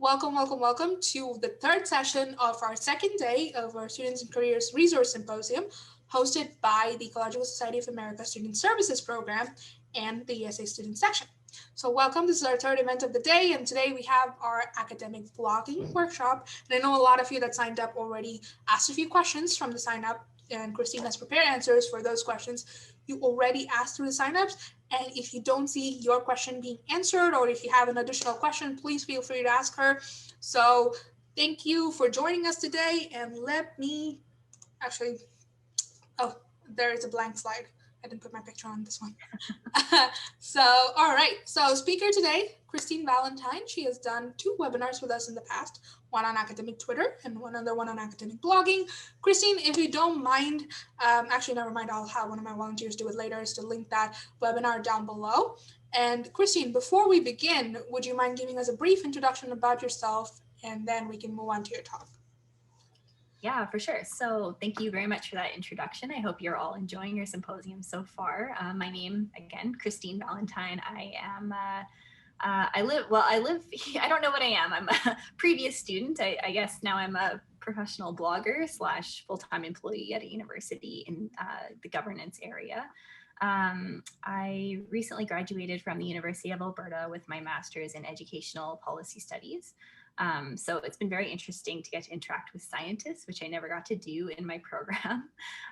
Welcome, welcome, welcome to the third session of our second day of our Students and Careers Resource Symposium, hosted by the Ecological Society of America Student Services Program and the ESA Student Section. So welcome, this is our third event of the day, and today we have our academic blogging workshop. And I know a lot of you that signed up already asked a few questions from the sign up, and Christine has prepared answers for those questions you already asked through the signups. And if you don't see your question being answered, or if you have an additional question, please feel free to ask her. So thank you for joining us today. And let me actually, oh, there is a blank slide. I didn't put my picture on this one. So, all right. So speaker today, Christine Valentine. She has done 2 webinars with us in the past, one on academic Twitter and another one on academic blogging. Christine, if you don't mind, actually, never mind, I'll have one of my volunteers do it later, is to link that webinar down below. And Christine, before we begin, would you mind giving us a brief introduction about yourself, and then we can move on to your talk? Yeah, for sure. So thank you very much for that introduction. I hope you're all enjoying your symposium so far. My name, again, Christine Valentine. I don't know what I am. I'm a previous student. I guess now I'm a professional blogger / full-time employee at a university in the governance area. I recently graduated from the University of Alberta with my master's in educational policy studies. So it's been very interesting to get to interact with scientists, which I never got to do in my program.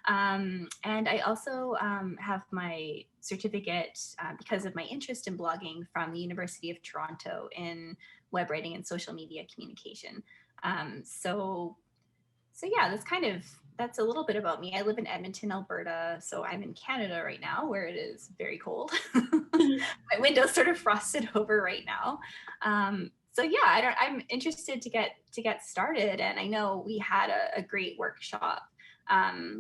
And I also have my certificate because of my interest in blogging from the University of Toronto in web writing and social media communication. So yeah, that's a little bit about me. I live in Edmonton, Alberta, so I'm in Canada right now, where it is very cold. My window's sort of frosted over right now. So yeah, I'm interested to get started, and I know we had a great workshop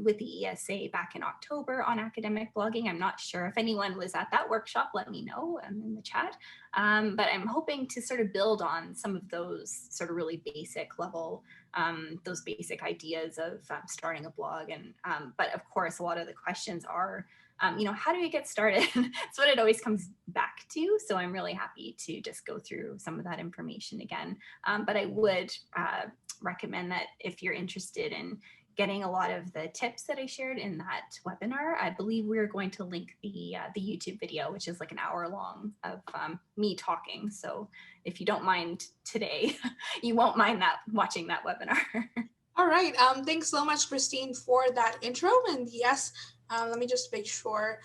with the ESA back in October on academic blogging. I'm not sure if anyone was at that workshop. Let me know in the chat. But I'm hoping to sort of build on some of those sort of really basic level, those basic ideas of starting a blog. And but of course, a lot of the questions are, how do you get started? It's what it always comes back to. So I'm really happy to just go through some of that information again. But I would recommend that if you're interested in getting a lot of the tips that I shared in that webinar, I believe we're going to link the YouTube video, which is like an hour long of me talking. So if you don't mind today, you won't mind watching that webinar. All right. Thanks so much, Christine, for that intro. And yes, let me just make sure.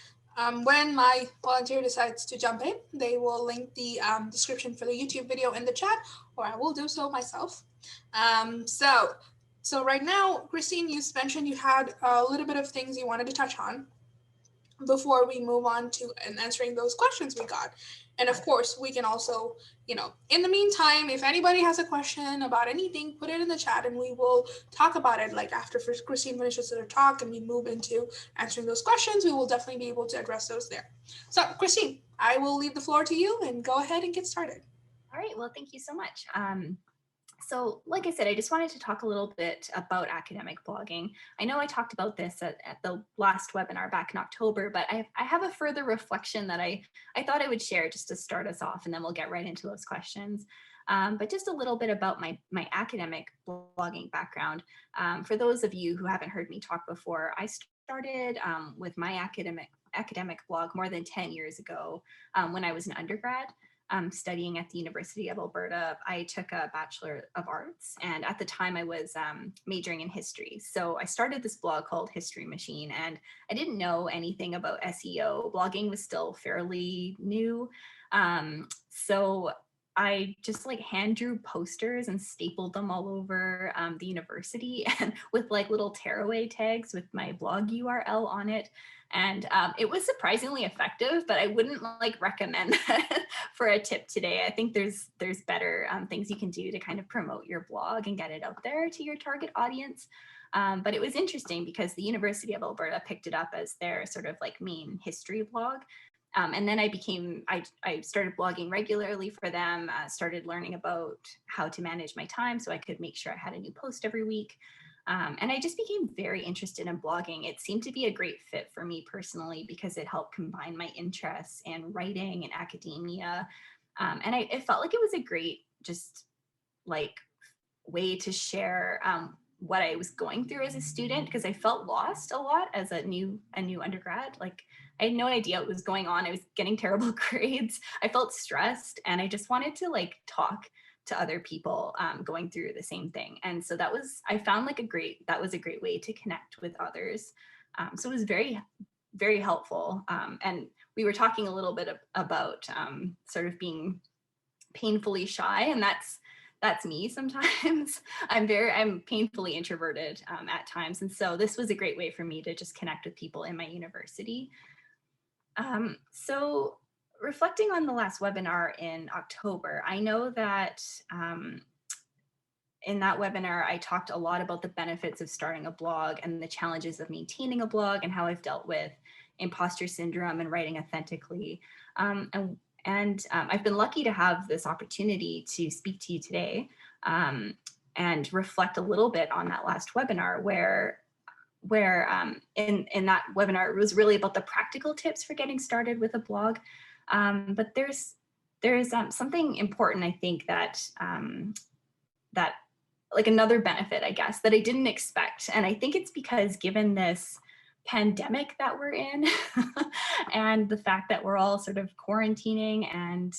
When my volunteer decides to jump in, they will link the description for the YouTube video in the chat, or I will do so myself. So right now, Christine, you mentioned you had a little bit of things you wanted to touch on before we move on to answering those questions we got. And of course, we can also, in the meantime, if anybody has a question about anything, put it in the chat and we will talk about it. Like after Christine finishes her talk and we move into answering those questions, we will definitely be able to address those there. So Christine, I will leave the floor to you and go ahead and get started. All right, well, thank you so much. So like I said, I just wanted to talk a little bit about academic blogging. I know I talked about this at the last webinar back in October, but I have a further reflection that I thought I would share just to start us off, and then we'll get right into those questions. But just a little bit about my academic blogging background. For those of you who haven't heard me talk before, I started with my academic blog more than 10 years ago when I was an undergrad. Studying at the University of Alberta. I took a Bachelor of Arts, and at the time I was majoring in history. So I started this blog called History Machine, and I didn't know anything about SEO. Blogging was still fairly new. So I just hand drew posters and stapled them all over the university and with little tearaway tags with my blog URL on it. And it was surprisingly effective, but I wouldn't recommend that for a tip today. I think there's better things you can do to kind of promote your blog and get it out there to your target audience. But it was interesting because the University of Alberta picked it up as their sort of main history blog. And then I started blogging regularly for them, started learning about how to manage my time so I could make sure I had a new post every week. And I just became very interested in blogging. It seemed to be a great fit for me personally because it helped combine my interests in writing and academia. And it felt like it was a great just like way to share what I was going through as a student, because I felt lost a lot as a new undergrad. Like I had no idea what was going on. I was getting terrible grades. I felt stressed, and I just wanted to like talk to other people going through the same thing. And so I found like that was a great way to connect with others. So it was very, very helpful. And we were talking a little bit about sort of being painfully shy, and that's me sometimes. I'm painfully introverted at times. And so this was a great way for me to just connect with people in my university. So reflecting on the last webinar in October, I know that in that webinar, I talked a lot about the benefits of starting a blog and the challenges of maintaining a blog and how I've dealt with imposter syndrome and writing authentically. And I've been lucky to have this opportunity to speak to you today and reflect a little bit on that last webinar where in that webinar, it was really about the practical tips for getting started with a blog. But there's something important, I think, that like another benefit, I guess, that I didn't expect. And I think it's because given this pandemic that we're in and the fact that we're all sort of quarantining and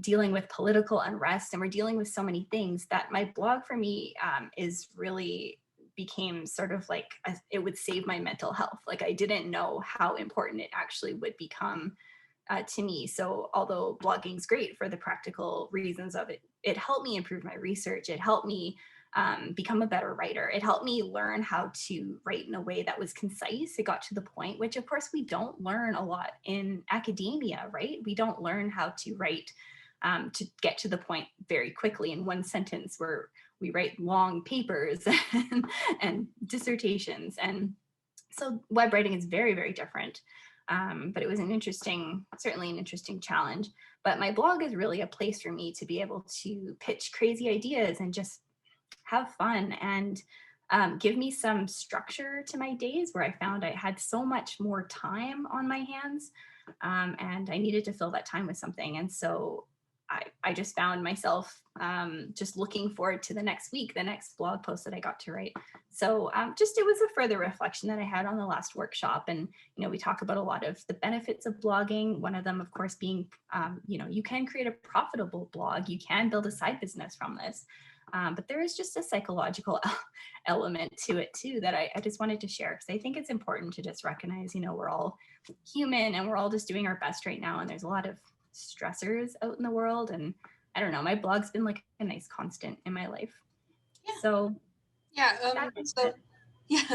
dealing with political unrest, and we're dealing with so many things, that my blog for me is really became sort of like it would save my mental health. Like I didn't know how important it actually would become to me. So although blogging is great for the practical reasons of it, it helped me improve my research. It helped me become a better writer. It helped me learn how to write in a way that was concise. It got to the point, which of course we don't learn a lot in academia, right? We don't learn how to write to get to the point very quickly in one sentence, where we write long papers and dissertations. And so web writing is very, very different. But it was certainly an interesting challenge. But my blog is really a place for me to be able to pitch crazy ideas and just have fun and give me some structure to my days, where I found I had so much more time on my hands and I needed to fill that time with something. And so I just found myself just looking forward to the next week, the next blog post that I got to write. So it was a further reflection that I had on the last workshop. And, we talk about a lot of the benefits of blogging. One of them, of course, being, you can create a profitable blog. You can build a side business from this. But there is just a psychological element to it too that I just wanted to share, because I think it's important to just recognize, we're all human and we're all just doing our best right now. And there's a lot of stressors out in the world. And I don't know, my blog's been like a nice constant in my life. Yeah. So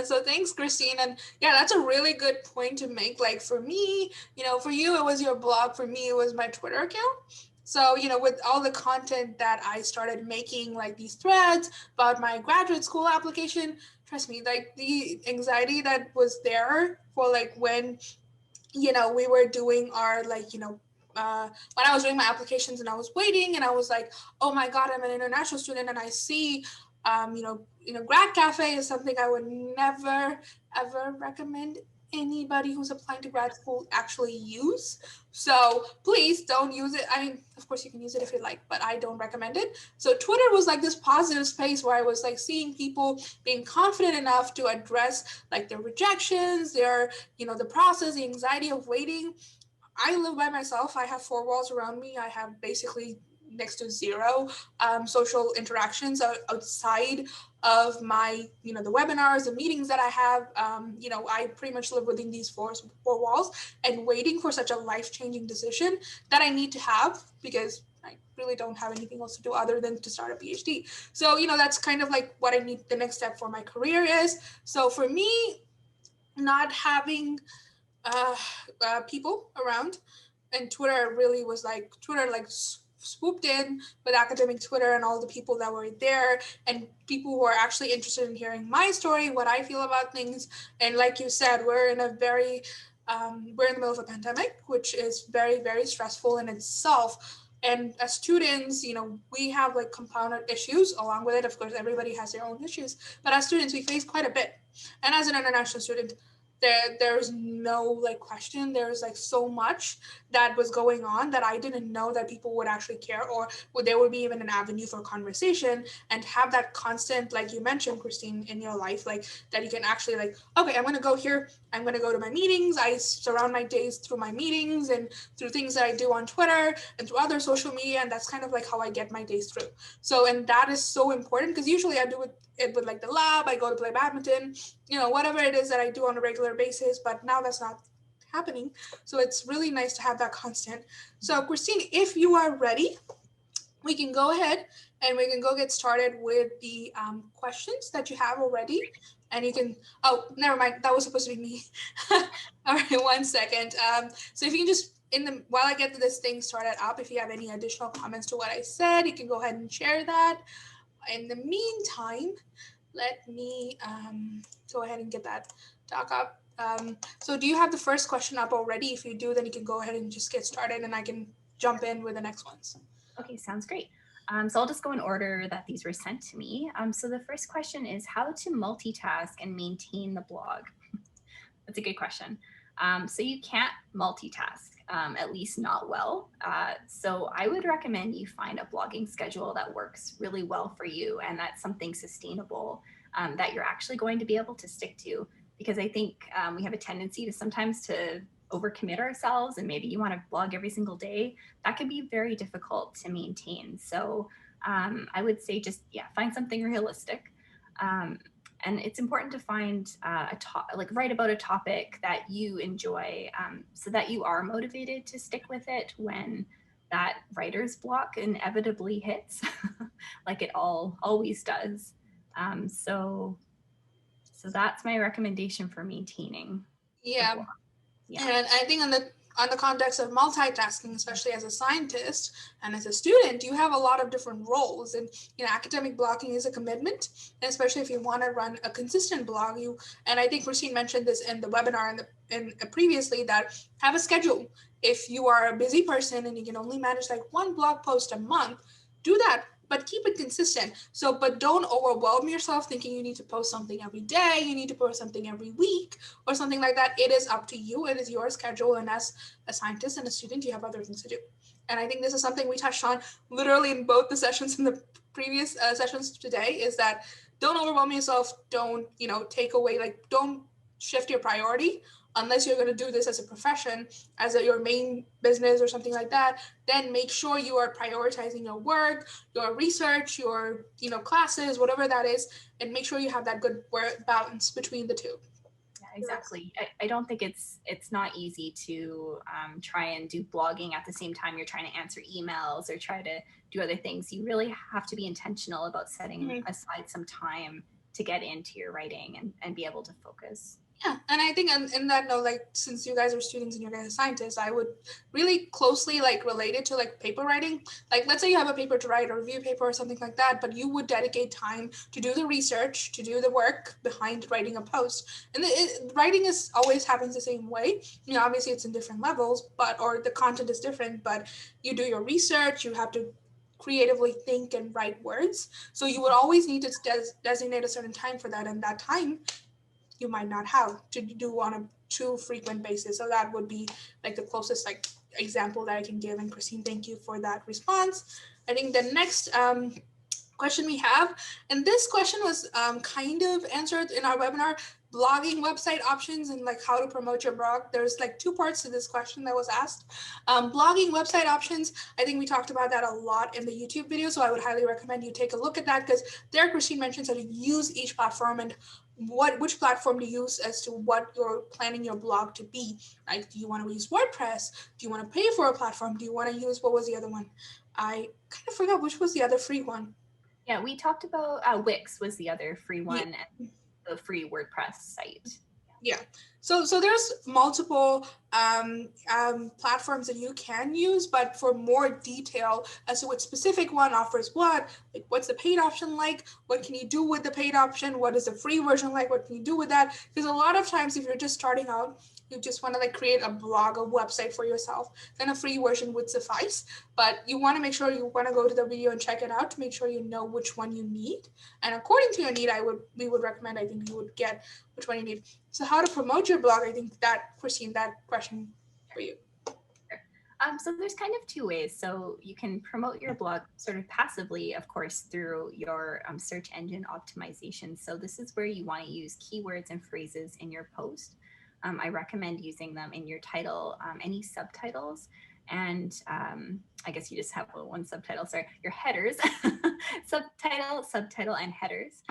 so thanks, Christine. And yeah, that's a really good point to make. Like for me, for you, it was your blog. For me, it was my Twitter account. So, with all the content that I started making, like these threads about my graduate school application, trust me, like the anxiety that was there for like when, we were doing our when I was doing my applications and I was waiting and I was like, oh my God, I'm an international student and I see, grad cafe is something I would never, ever recommend anybody who's applying to grad school actually use. So please don't use it. I mean, of course you can use it if you like, but I don't recommend it. So Twitter was like this positive space where I was like seeing people being confident enough to address like their rejections, their, the process, the anxiety of waiting. I live by myself. I have 4 walls around me. I have basically next to zero social interactions outside of my, the webinars, the meetings that I have. I pretty much live within these four walls, and waiting for such a life-changing decision that I need to have, because I really don't have anything else to do other than to start a PhD. So, that's kind of like what I need, the next step for my career is. So for me, not having people around, and Twitter really was like, Twitter like swooped in with academic Twitter and all the people that were there and people who are actually interested in hearing my story, what I feel about things. And like you said, we're in the middle of a pandemic, which is very, very stressful in itself. And as students, we have like compounded issues along with it. Of course, everybody has their own issues, but as students, we face quite a bit. And as an international student, there's no like question. There's like so much that was going on that I didn't know that people would actually care, or there would be even an avenue for conversation, and have that constant, like you mentioned, Christine, in your life, like that you can actually like, okay, I'm going to go here, I'm going to go to my meetings. I surround my days through my meetings and through things that I do on Twitter and through other social media, and that's kind of like how I get my days through. So, and that is so important, because usually I do it with like the lab, I go to play badminton, whatever it is that I do on a regular basis, but now that's not happening. So it's really nice to have that constant. So Christine, if you are ready, we can go ahead and we can go get started with the questions that you have already. And you can, oh, never mind, that was supposed to be me. All right, 1 second. So if you can just, while I get this thing started up, if you have any additional comments to what I said, you can go ahead and share that. In the meantime, let me go ahead and get that doc up. So do you have the first question up already? If you do, then you can go ahead and just get started, and I can jump in with the next ones. Okay, sounds great. So I'll just go in order that these were sent to me. So the first question is how to multitask and maintain the blog. That's a good question. So you can't multitask, at least not well. So I would recommend you find a blogging schedule that works really well for you, and that's something sustainable that you're actually going to be able to stick to. Because I think we have a tendency to sometimes to overcommit ourselves, and maybe you want to blog every single day. That can be very difficult to maintain. So I would say just, find something realistic. And it's important to find write about a topic that you enjoy, so that you are motivated to stick with it when that writer's block inevitably hits, like it always does. So that's my recommendation for maintaining. Yeah. And I think on the context of multitasking, especially as a scientist and as a student, you have a lot of different roles. And academic blogging is a commitment, and especially if you want to run a consistent blog. And I think Christine mentioned this in the webinar previously, that have a schedule. If you are a busy person and you can only manage like one blog post a month, do that. But keep it consistent. But don't overwhelm yourself thinking you need to post something every day, you need to post something every week or something like that. It is up to you. It is your schedule. And as a scientist and a student, you have other things to do. And I think this is something we touched on literally in both the sessions in the previous sessions today, is that don't overwhelm yourself. Don't, take away, don't shift your priority. Unless you're going to do this as a profession, as your main business or something like that, then make sure you are prioritizing your work, your research, your classes, whatever that is, and make sure you have that good balance between the two. Yeah, exactly. I don't think it's not easy to try and do blogging at the same time you're trying to answer emails or try to do other things. You really have to be intentional about setting aside some time to get into your writing and be able to focus. Yeah, and I think in that note, since you guys are students and you're guys scientists, I would really closely relate it to paper writing. Let's say you have a paper to write, or review paper or something like that, but you would dedicate time to do the research, to do the work behind writing a post. And writing always happens the same way. Obviously it's in different levels, or the content is different, but you do your research, you have to creatively think and write words. So you would always need to designate a certain time for that, and that time you might not have to do on a too frequent basis. So that would be the closest example that I can give. And Christine, thank you for that response. I think the next question we have, and this question was kind of answered in our webinar, blogging website options and how to promote your blog. There's 2 parts to this question that was asked. Blogging website options, I think we talked about that a lot in the YouTube video, so I would highly recommend you take a look at that, because there Christine mentions how to use each platform and which platform to use as to what you're planning your blog to be. Do you want to use WordPress? Do you want to pay for a platform? Do you want to use, what was the other one? I kind of forgot which was the other free one. Yeah, we talked about Wix was the other free one, and the free WordPress site. Yeah. So there's multiple platforms that you can use, but for more detail as to what specific one offers what, what's the paid option like, what can you do with the paid option, what is the free version like, what can you do with that? Because a lot of times if you're just starting out, you just want to create a blog, a website for yourself, then a free version would suffice. But you want to make sure you want to go to the video and check it out to make sure you know which one you need. And according to your need, we would recommend, I think you would get which one you need. So how to promote your your blog? I think that, Christine, that question for you. So there's kind of two ways. So you can promote your blog sort of passively, of course, through your search engine optimization. So this is where you want to use keywords and phrases in your post. I recommend using them in your title, any subtitles, and I guess you just have one subtitle, sorry, your headers, subtitle, and headers.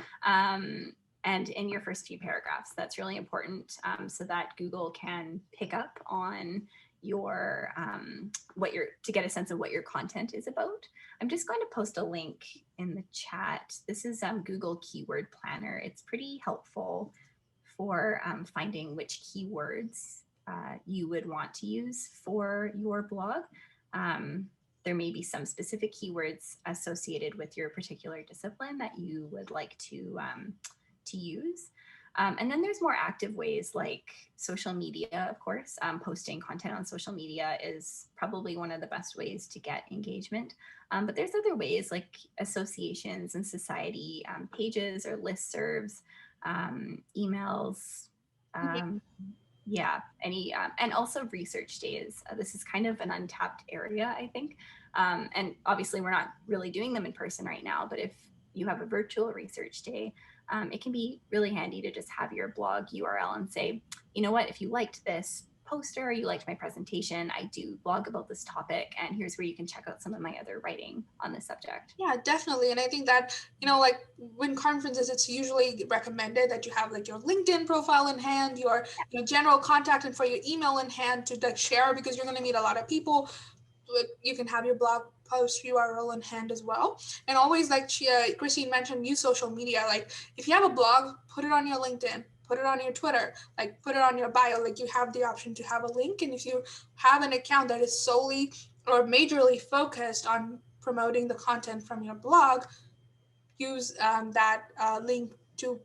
And in your first few paragraphs. That's really important so that Google can pick up on your to get a sense of what your content is about. I'm just going to post a link in the chat. This is Google Keyword Planner. It's pretty helpful for finding which keywords you would want to use for your blog. There may be some specific keywords associated with your particular discipline that you would like to use. And then there's more active ways like social media, of course. Posting content on social media is probably one of the best ways to get engagement. But there's other ways like associations and society pages or listservs, emails, and also research days. This is kind of an untapped area, I think. And obviously we're not really doing them in person right now, but if you have a virtual research day, it can be really handy to just have your blog URL and say, you know what, if you liked this poster, you liked my presentation, I do blog about this topic, and here's where you can check out some of my other writing on this subject. Yeah, definitely. And I think that, like when conferences, it's usually recommended that you have like your LinkedIn profile in hand, your general contact info, your email in hand to like share, because you're going to meet a lot of people. You can have your blog post URL in hand as well. And always, like Christine mentioned, use social media. Like if you have a blog, put it on your LinkedIn, put it on your Twitter, like put it on your bio. Like you have the option to have a link. And if you have an account that is solely or majorly focused on promoting the content from your blog, use that link to,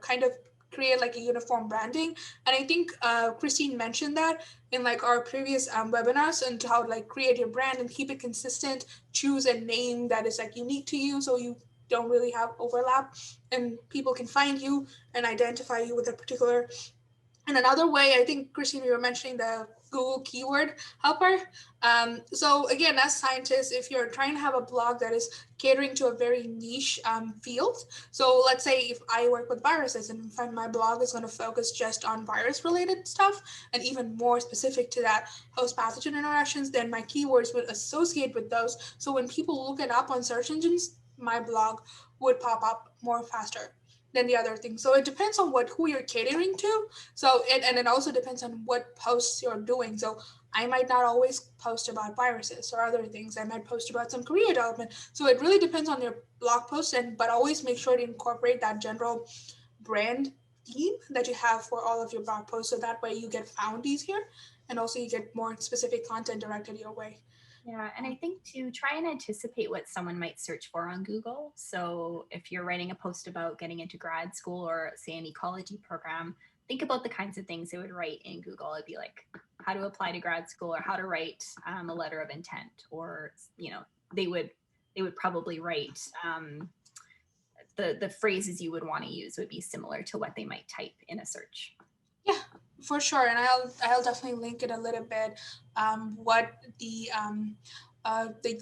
kind of create like a uniform branding. And I think Christine mentioned that in like our previous webinars, and how to like create your brand and keep it consistent, choose a name that is like unique to you, so you don't really have overlap and people can find you and identify you with a particular. And another way, I think, Christine, you were mentioning the Google Keyword Helper. So again, as scientists, if you're trying to have a blog that is catering to a very niche field, so let's say if I work with viruses and if my blog is going to focus just on virus-related stuff, and even more specific to that, host-pathogen interactions, then my keywords would associate with those. So when people look it up on search engines, my blog would pop up more faster than the other thing. So it depends on who you're catering to. So it also depends on what posts you're doing. So I might not always post about viruses or other things. I might post about some career development. So it really depends on your blog post, but always make sure to incorporate that general brand theme that you have for all of your blog posts. So that way you get found easier, and also you get more specific content directed your way. Yeah, and I think to try and anticipate what someone might search for on Google. So if you're writing a post about getting into grad school or say an ecology program, think about the kinds of things they would write in Google. It'd be like how to apply to grad school, or how to write a letter of intent, or they would probably write the phrases you would want to use would be similar to what they might type in a search. Yeah, for sure. And I'll definitely link it a little bit. What the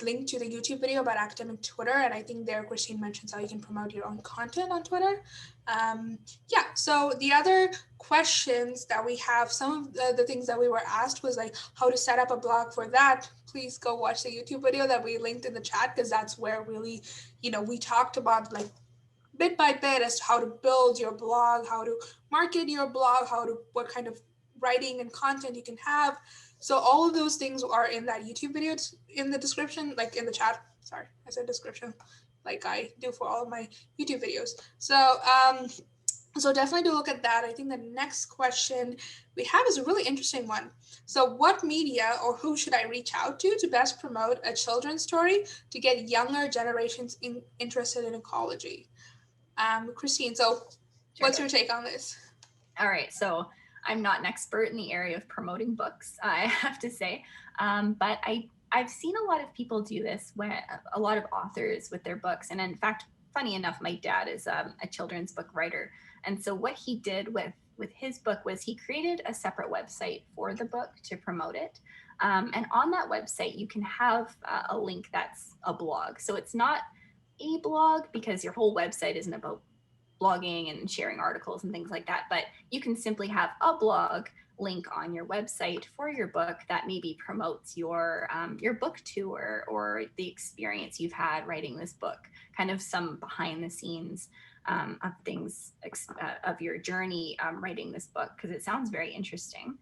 link to the YouTube video about academic Twitter, and I think there Christine mentions how you can promote your own content on Twitter. So the other questions that we have, some of the things that we were asked was like how to set up a blog. For that, please go watch the YouTube video that we linked in the chat, because that's where really, we talked about like bit by bit as to how to build your blog, how to market your blog, what kind of writing and content you can have. So all of those things are in that YouTube video in the description, like in the chat. Sorry, I said description, like I do for all of my YouTube videos. So definitely do look at that. I think the next question we have is a really interesting one. So what media or who should I reach out to best promote a children's story to get younger generations interested in ecology? Christine, so what's your take on this? All right, so I'm not an expert in the area of promoting books, I have to say, but I've seen a lot of people do this, when a lot of authors with their books. And in fact, funny enough, my dad is a children's book writer. And so what he did with with his book was he created a separate website for the book to promote it. And on that website, you can have a link that's a blog. So it's not a blog because your whole website isn't about blogging and sharing articles and things like that, but you can simply have a blog link on your website for your book that maybe promotes your book tour or the experience you've had writing this book, kind of some behind the scenes of things of your journey writing this book, because it sounds very interesting.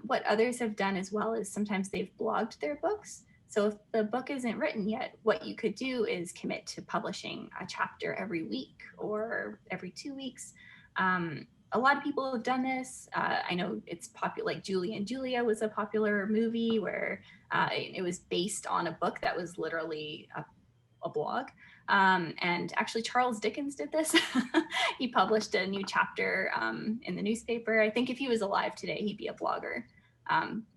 What others have done as well is sometimes they've blogged their books. So if the book isn't written yet, what you could do is commit to publishing a chapter every week or every 2 weeks. A lot of people have done this. I know it's popular, like Julie and Julia was a popular movie where it was based on a book that was literally a blog. And actually Charles Dickens did this. He published a new chapter in the newspaper. I think if he was alive today, he'd be a blogger.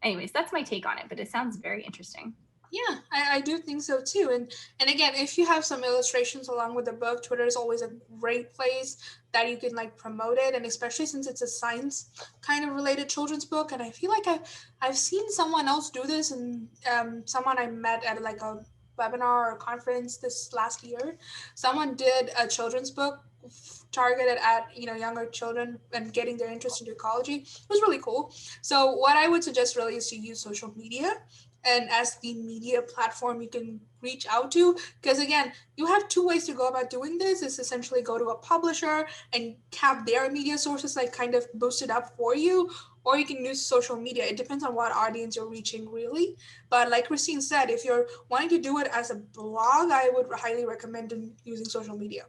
Anyways, that's my take on it, but it sounds very interesting. Yeah, I do think so too. And again, if you have some illustrations along with the book, Twitter is always a great place that you can like promote it, and especially since it's a science kind of related children's book. And I feel like I've seen someone else do this, and someone I met at like a webinar or conference this last year. Someone did a children's book targeted at younger children and getting their interest into ecology. It was really cool. So what I would suggest really is to use social media and as the media platform you can reach out to, because again, you have two ways to go about doing this. Is essentially go to a publisher and have their media sources like kind of boost it up for you, or you can use social media. It depends on what audience you're reaching really. But like Christine said, if you're wanting to do it as a blog, I would highly recommend using social media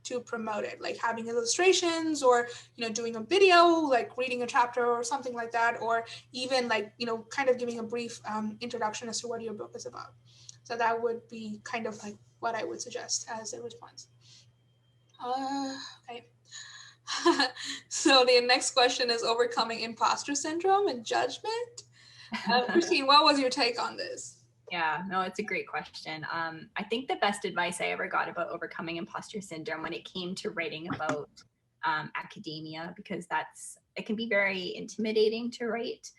to promote it, like having illustrations or doing a video like reading a chapter or something like that, or even like kind of giving a brief introduction as to what your book is about. So that would be kind of like what I would suggest as a response. Okay. So the next question is overcoming imposter syndrome and judgment. Christine, what was your take on this? Yeah, no, it's a great question. I think the best advice I ever got about overcoming imposter syndrome when it came to writing about academia, because it can be very intimidating to write.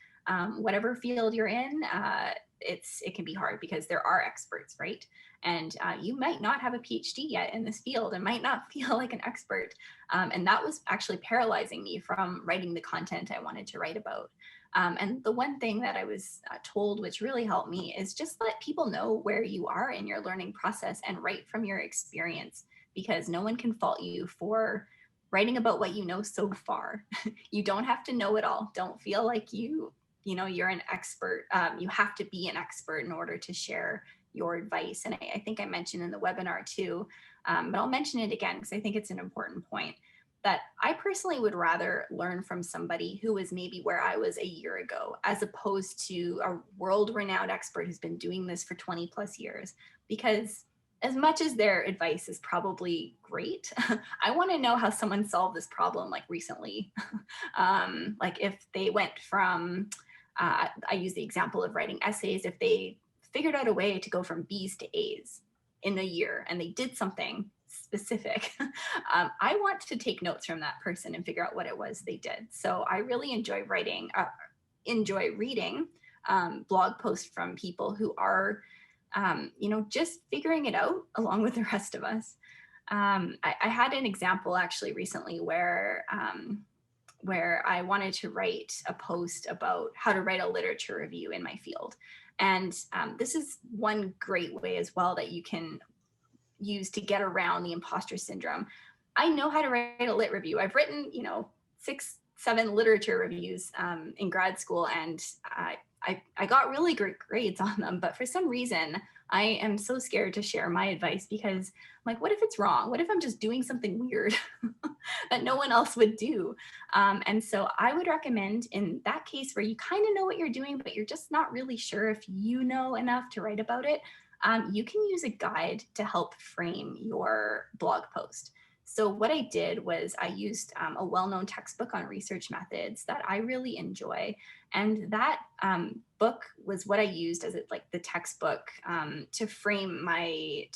Whatever field you're in, it can be hard because there are experts, right? And you might not have a PhD yet in this field and might not feel like an expert. And that was actually paralyzing me from writing the content I wanted to write about. And the one thing that I was told, which really helped me, is just let people know where you are in your learning process and write from your experience, because no one can fault you for writing about what you know so far. You don't have to know it all. Don't feel like you're an expert. You have to be an expert in order to share your advice. And I think I mentioned in the webinar too, but I'll mention it again because I think it's an important point, that I personally would rather learn from somebody who was maybe where I was a year ago, as opposed to a world-renowned expert who's been doing this for 20 plus years. Because as much as their advice is probably great, I want to know how someone solved this problem like recently. Like if they went from, I use the example of writing essays, if they figured out a way to go from B's to A's in a year and they did something specific, I want to take notes from that person and figure out what it was they did. So I really enjoy reading blog posts from people who are, just figuring it out along with the rest of us. I had an example actually recently where I wanted to write a post about how to write a literature review in my field. And this is one great way as well that you can use to get around the imposter syndrome. I know how to write a lit review. I've written, 6-7 literature reviews in grad school, and I got really great grades on them. But for some reason, I am so scared to share my advice because I'm like, what if it's wrong? What if I'm just doing something weird that no one else would do? And so I would recommend in that case where you kind of know what you're doing, but you're just not really sure if you know enough to write about it, you can use a guide to help frame your blog post. So what I did was I used a well-known textbook on research methods that I really enjoy. And that book was what I used as the textbook to frame my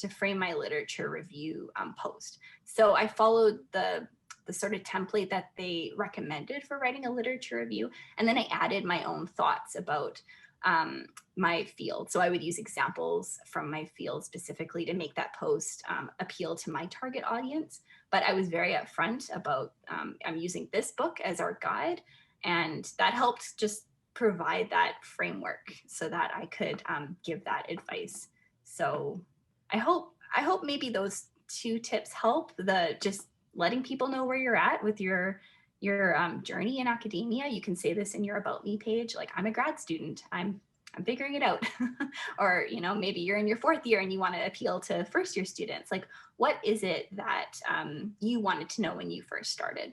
literature review post. So I followed the the sort of template that they recommended for writing a literature review. And then I added my own thoughts about my field. So I would use examples from my field specifically to make that post appeal to my target audience. But I was very upfront about I'm using this book as our guide, and that helped just provide that framework so that I could give that advice. So I hope maybe those two tips help. The just letting people know where you're at with your journey in academia. You can say this in your About Me page, like, I'm a grad student, I'm figuring it out. Or, you know, maybe you're in your 4th year and you want to appeal to first year students. Like, what is it that you wanted to know when you first started?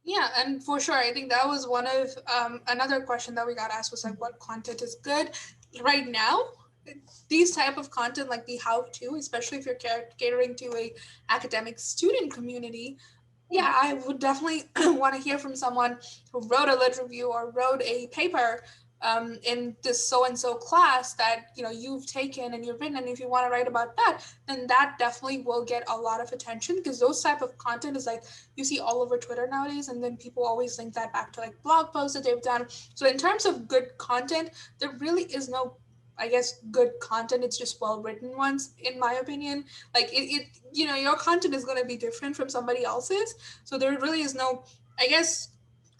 Yeah, and for sure, I think that was one of another question that we got asked was like, what content is good right now? These type of content, like the how-to, especially if you're catering to a academic student community, yeah, I would definitely want to hear from someone who wrote a lit review or wrote a paper in this so-and-so class that, you know, you've taken and you've written. And if you want to write about that, then that definitely will get a lot of attention, because those type of content is like you see all over Twitter nowadays. And then people always link that back to like blog posts that they've done. So in terms of good content, there really is no, I guess, good content. It's just well-written ones, in my opinion. Like it you know, your content is going to be different from somebody else's. So there really is no, I guess,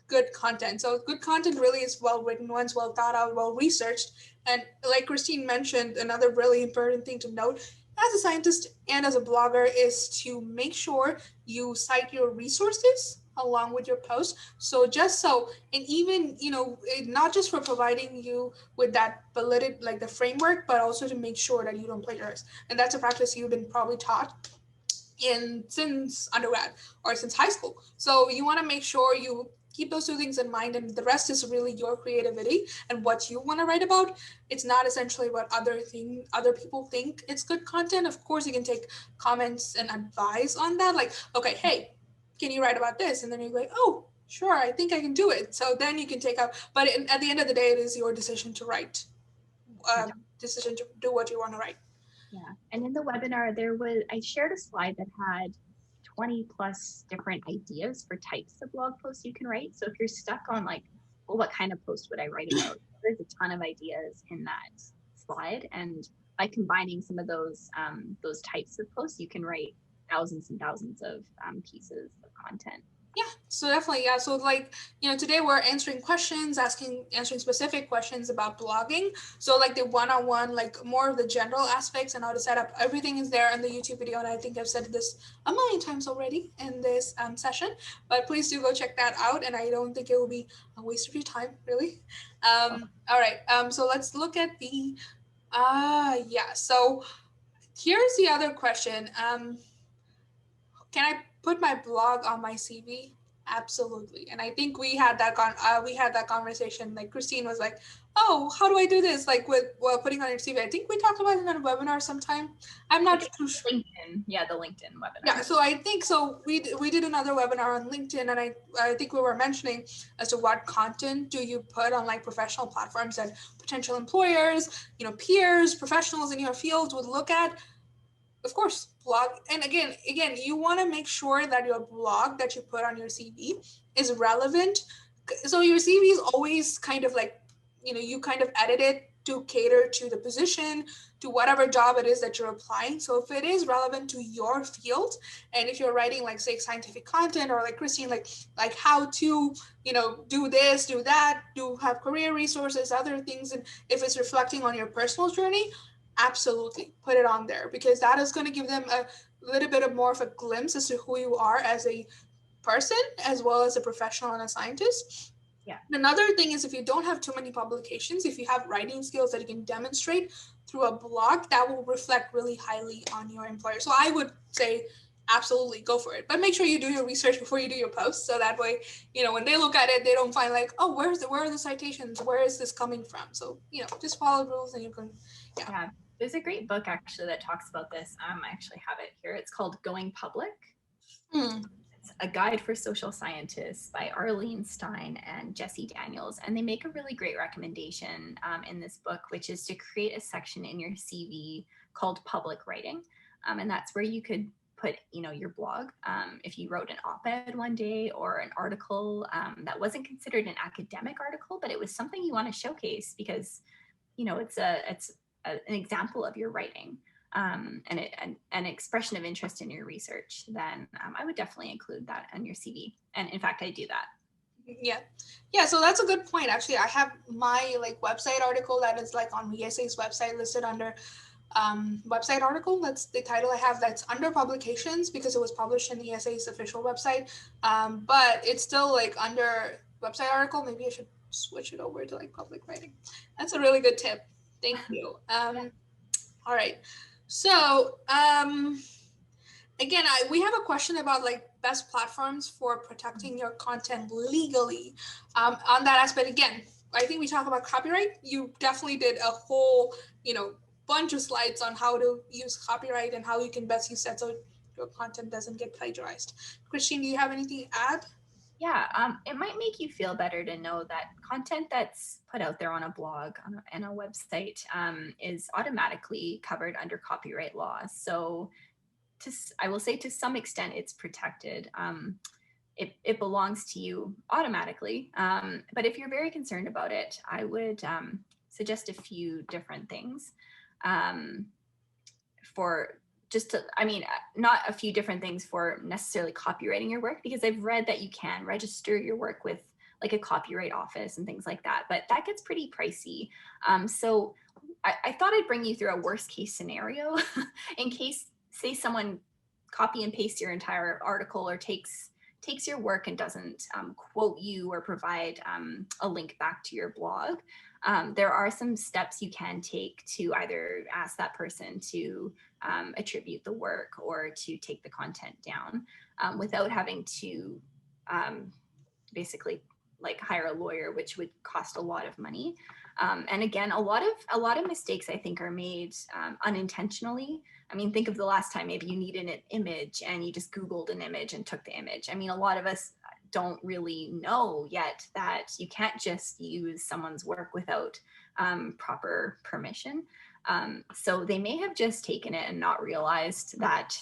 good content. So good content really is well-written ones, well thought out, well-researched. And like Christine mentioned, another really important thing to note as a scientist and as a blogger is to make sure you cite your resources along with your post. So just so, and even, you know, not just for providing you with that validity, like the framework, but also to make sure that you don't plagiarize. And that's a practice you've been probably taught in since undergrad or since high school. So you want to make sure you keep those two things in mind, and the rest is really your creativity and what you want to write about. It's not essentially what other people think it's good content. Of course, you can take comments and advice on that, like, okay, hey, can you write about this? And then you're like, oh, sure, I think I can do it. So then you can take up, but at the end of the day, it is your decision to write, decision to do what you want to write. Yeah. And in the webinar, I shared a slide that had 20 plus different ideas for types of blog posts you can write. So if you're stuck on like, well, what kind of post would I write about? There's a ton of ideas in that slide. And by combining some of those types of posts, you can write thousands and thousands of pieces of content. Yeah, so definitely, yeah. So like, you know, today we're answering specific questions about blogging. So like the one-on-one, like more of the general aspects and how to set up, everything is there in the YouTube video. And I think I've said this a million times already in this session, but please do go check that out. And I don't think it will be a waste of your time, really. All right, so let's look at the, yeah. So here's the other question. Can I put my blog on my CV? Absolutely. And I think we had that conversation. Like Christine was like, "Oh, how do I do this?" Like with putting on your CV. I think we talked about it in a webinar sometime. I'm not too sure. LinkedIn, yeah, the LinkedIn webinar. Yeah, so I think so. We did another webinar on LinkedIn, and I think we were mentioning as to what content do you put on like professional platforms that potential employers, you know, peers, professionals in your field would look at. Of course, blog. And again, you want to make sure that your blog that you put on your CV is relevant. So your CV is always kind of like, you know, you kind of edit it to cater to the position, to whatever job it is that you're applying. So if it is relevant to your field, and if you're writing like, say, scientific content, or like Christine, like how to, you know, do this, do that, do have career resources, other things, and if it's reflecting on your personal journey, absolutely put it on there, because that is going to give them a little bit of more of a glimpse as to who you are as a person, as well as a professional and a scientist. Yeah. Another thing is, if you don't have too many publications, if you have writing skills that you can demonstrate through a blog, that will reflect really highly on your employer. So I would say absolutely go for it, but make sure you do your research before you do your post, so that way, you know, when they look at it, they don't find like, oh, where are the citations, where is this coming from? So, you know, just follow the rules and you can. Yeah. There's a great book actually that talks about this. I actually have it here. It's called Going Public. It's a guide for social scientists by Arlene Stein and Jesse Daniels. And they make a really great recommendation in this book, which is to create a section in your CV called public writing. And that's where you could put, your blog. If you wrote an op-ed one day or an article that wasn't considered an academic article, but it was something you want to showcase because, it's an example of your writing and an expression of interest in your research, then I would definitely include that on your CV. And in fact, I do that. Yeah, so that's a good point. Actually, I have my website article that is on the ESA's website listed under website article. That's the title I have. That's under publications because it was published in the ESA's official website, but it's still under website article. Maybe I should switch it over to public writing. That's a really good tip. Thank you. All right, so again, we have a question about best platforms for protecting your content legally. On that aspect, again, I think we talk about copyright. You definitely did a whole, bunch of slides on how to use copyright and how you can best use that so your content doesn't get plagiarized. Christine, do you have anything to add? Yeah, it might make you feel better to know that content that's put out there on a blog and a website is automatically covered under copyright law. So I will say to some extent it's protected. It belongs to you automatically. But if you're very concerned about it, I would suggest a few different things not a few different things for necessarily copywriting your work, because I've read that you can register your work with a copyright office and things like that, but that gets pretty pricey. So I thought I'd bring you through a worst case scenario in case, say, someone copy and paste your entire article or takes your work and doesn't quote you or provide a link back to your blog. There are some steps you can take to either ask that person to attribute the work or to take the content down without having to basically hire a lawyer, which would cost a lot of money. And again, a lot of mistakes I think are made unintentionally. I mean, think of the last time maybe you needed an image and you just Googled an image and took the image. I mean, a lot of us don't really know yet that you can't just use someone's work without proper permission. So they may have just taken it and not realized that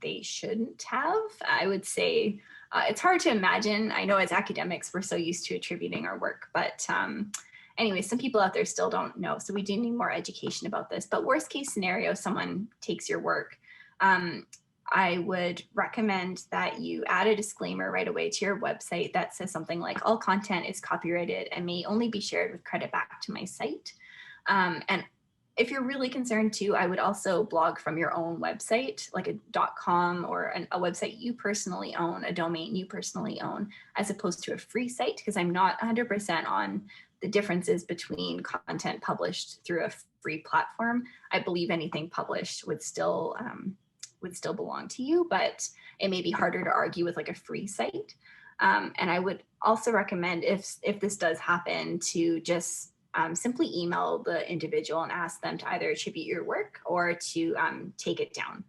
they shouldn't have. I would say it's hard to imagine. I know as academics, we're so used to attributing our work, but anyway, some people out there still don't know. So we do need more education about this. But worst case scenario, someone takes your work. I would recommend that you add a disclaimer right away to your website that says something like, all content is copyrighted and may only be shared with credit back to my site. And if you're really concerned too, I would also blog from your own website, like a .com or a website you personally own, a domain you personally own, as opposed to a free site, because I'm not 100% on the differences between content published through a free platform. I believe anything published would still belong to you, but it may be harder to argue with a free site. And I would also recommend, if this does happen, to just simply email the individual and ask them to either attribute your work or to take it down.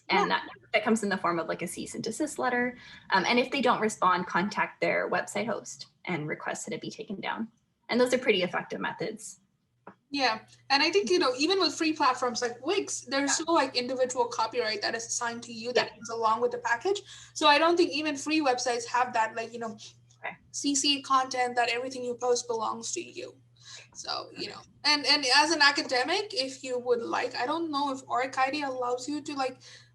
And that comes in the form of a cease and desist letter. And if they don't respond, contact their website host and request that it be taken down. And those are pretty effective methods. Yeah, and I think, even with free platforms like Wix, there's no individual copyright that is assigned to you that comes along with the package. So I don't think even free websites have that, CC content that everything you post belongs to you. So, and as an academic, if you would I don't know if OrgID allows you to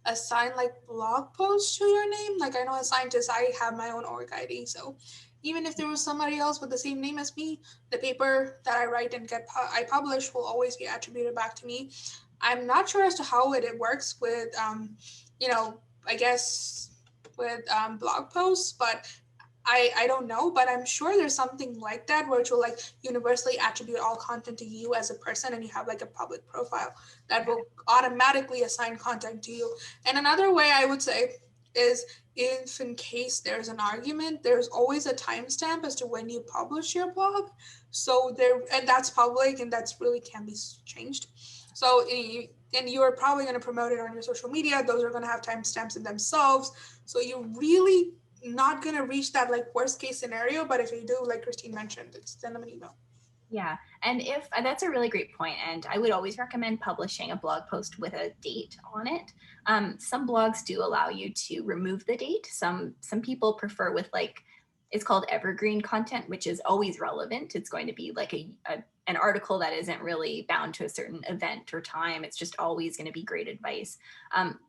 assign blog posts to your name. I know as scientists, I have my own OrgID. So even if there was somebody else with the same name as me, the paper that I write and I publish will always be attributed back to me. I'm not sure as to how it works with, I guess with blog posts, but I don't know, but I'm sure there's something like that where it will universally attribute all content to you as a person, and you have a public profile that will automatically assign content to you. And another way I would say is, if in case there's an argument, there's always a timestamp as to when you publish your blog. So and that's public, and that's really can be changed. So and you're probably going to promote it on your social media. Those are going to have timestamps in themselves. So you really not going to reach that worst case scenario. But if you do, like Christine mentioned, send them an email. Yeah, and if that's a really great point, and I would always recommend publishing a blog post with a date on it. Some blogs do allow you to remove the date. Some people prefer with like, it's called evergreen content, which is always relevant. It's going to be like an article that isn't really bound to a certain event or time. It's just always going to be great advice.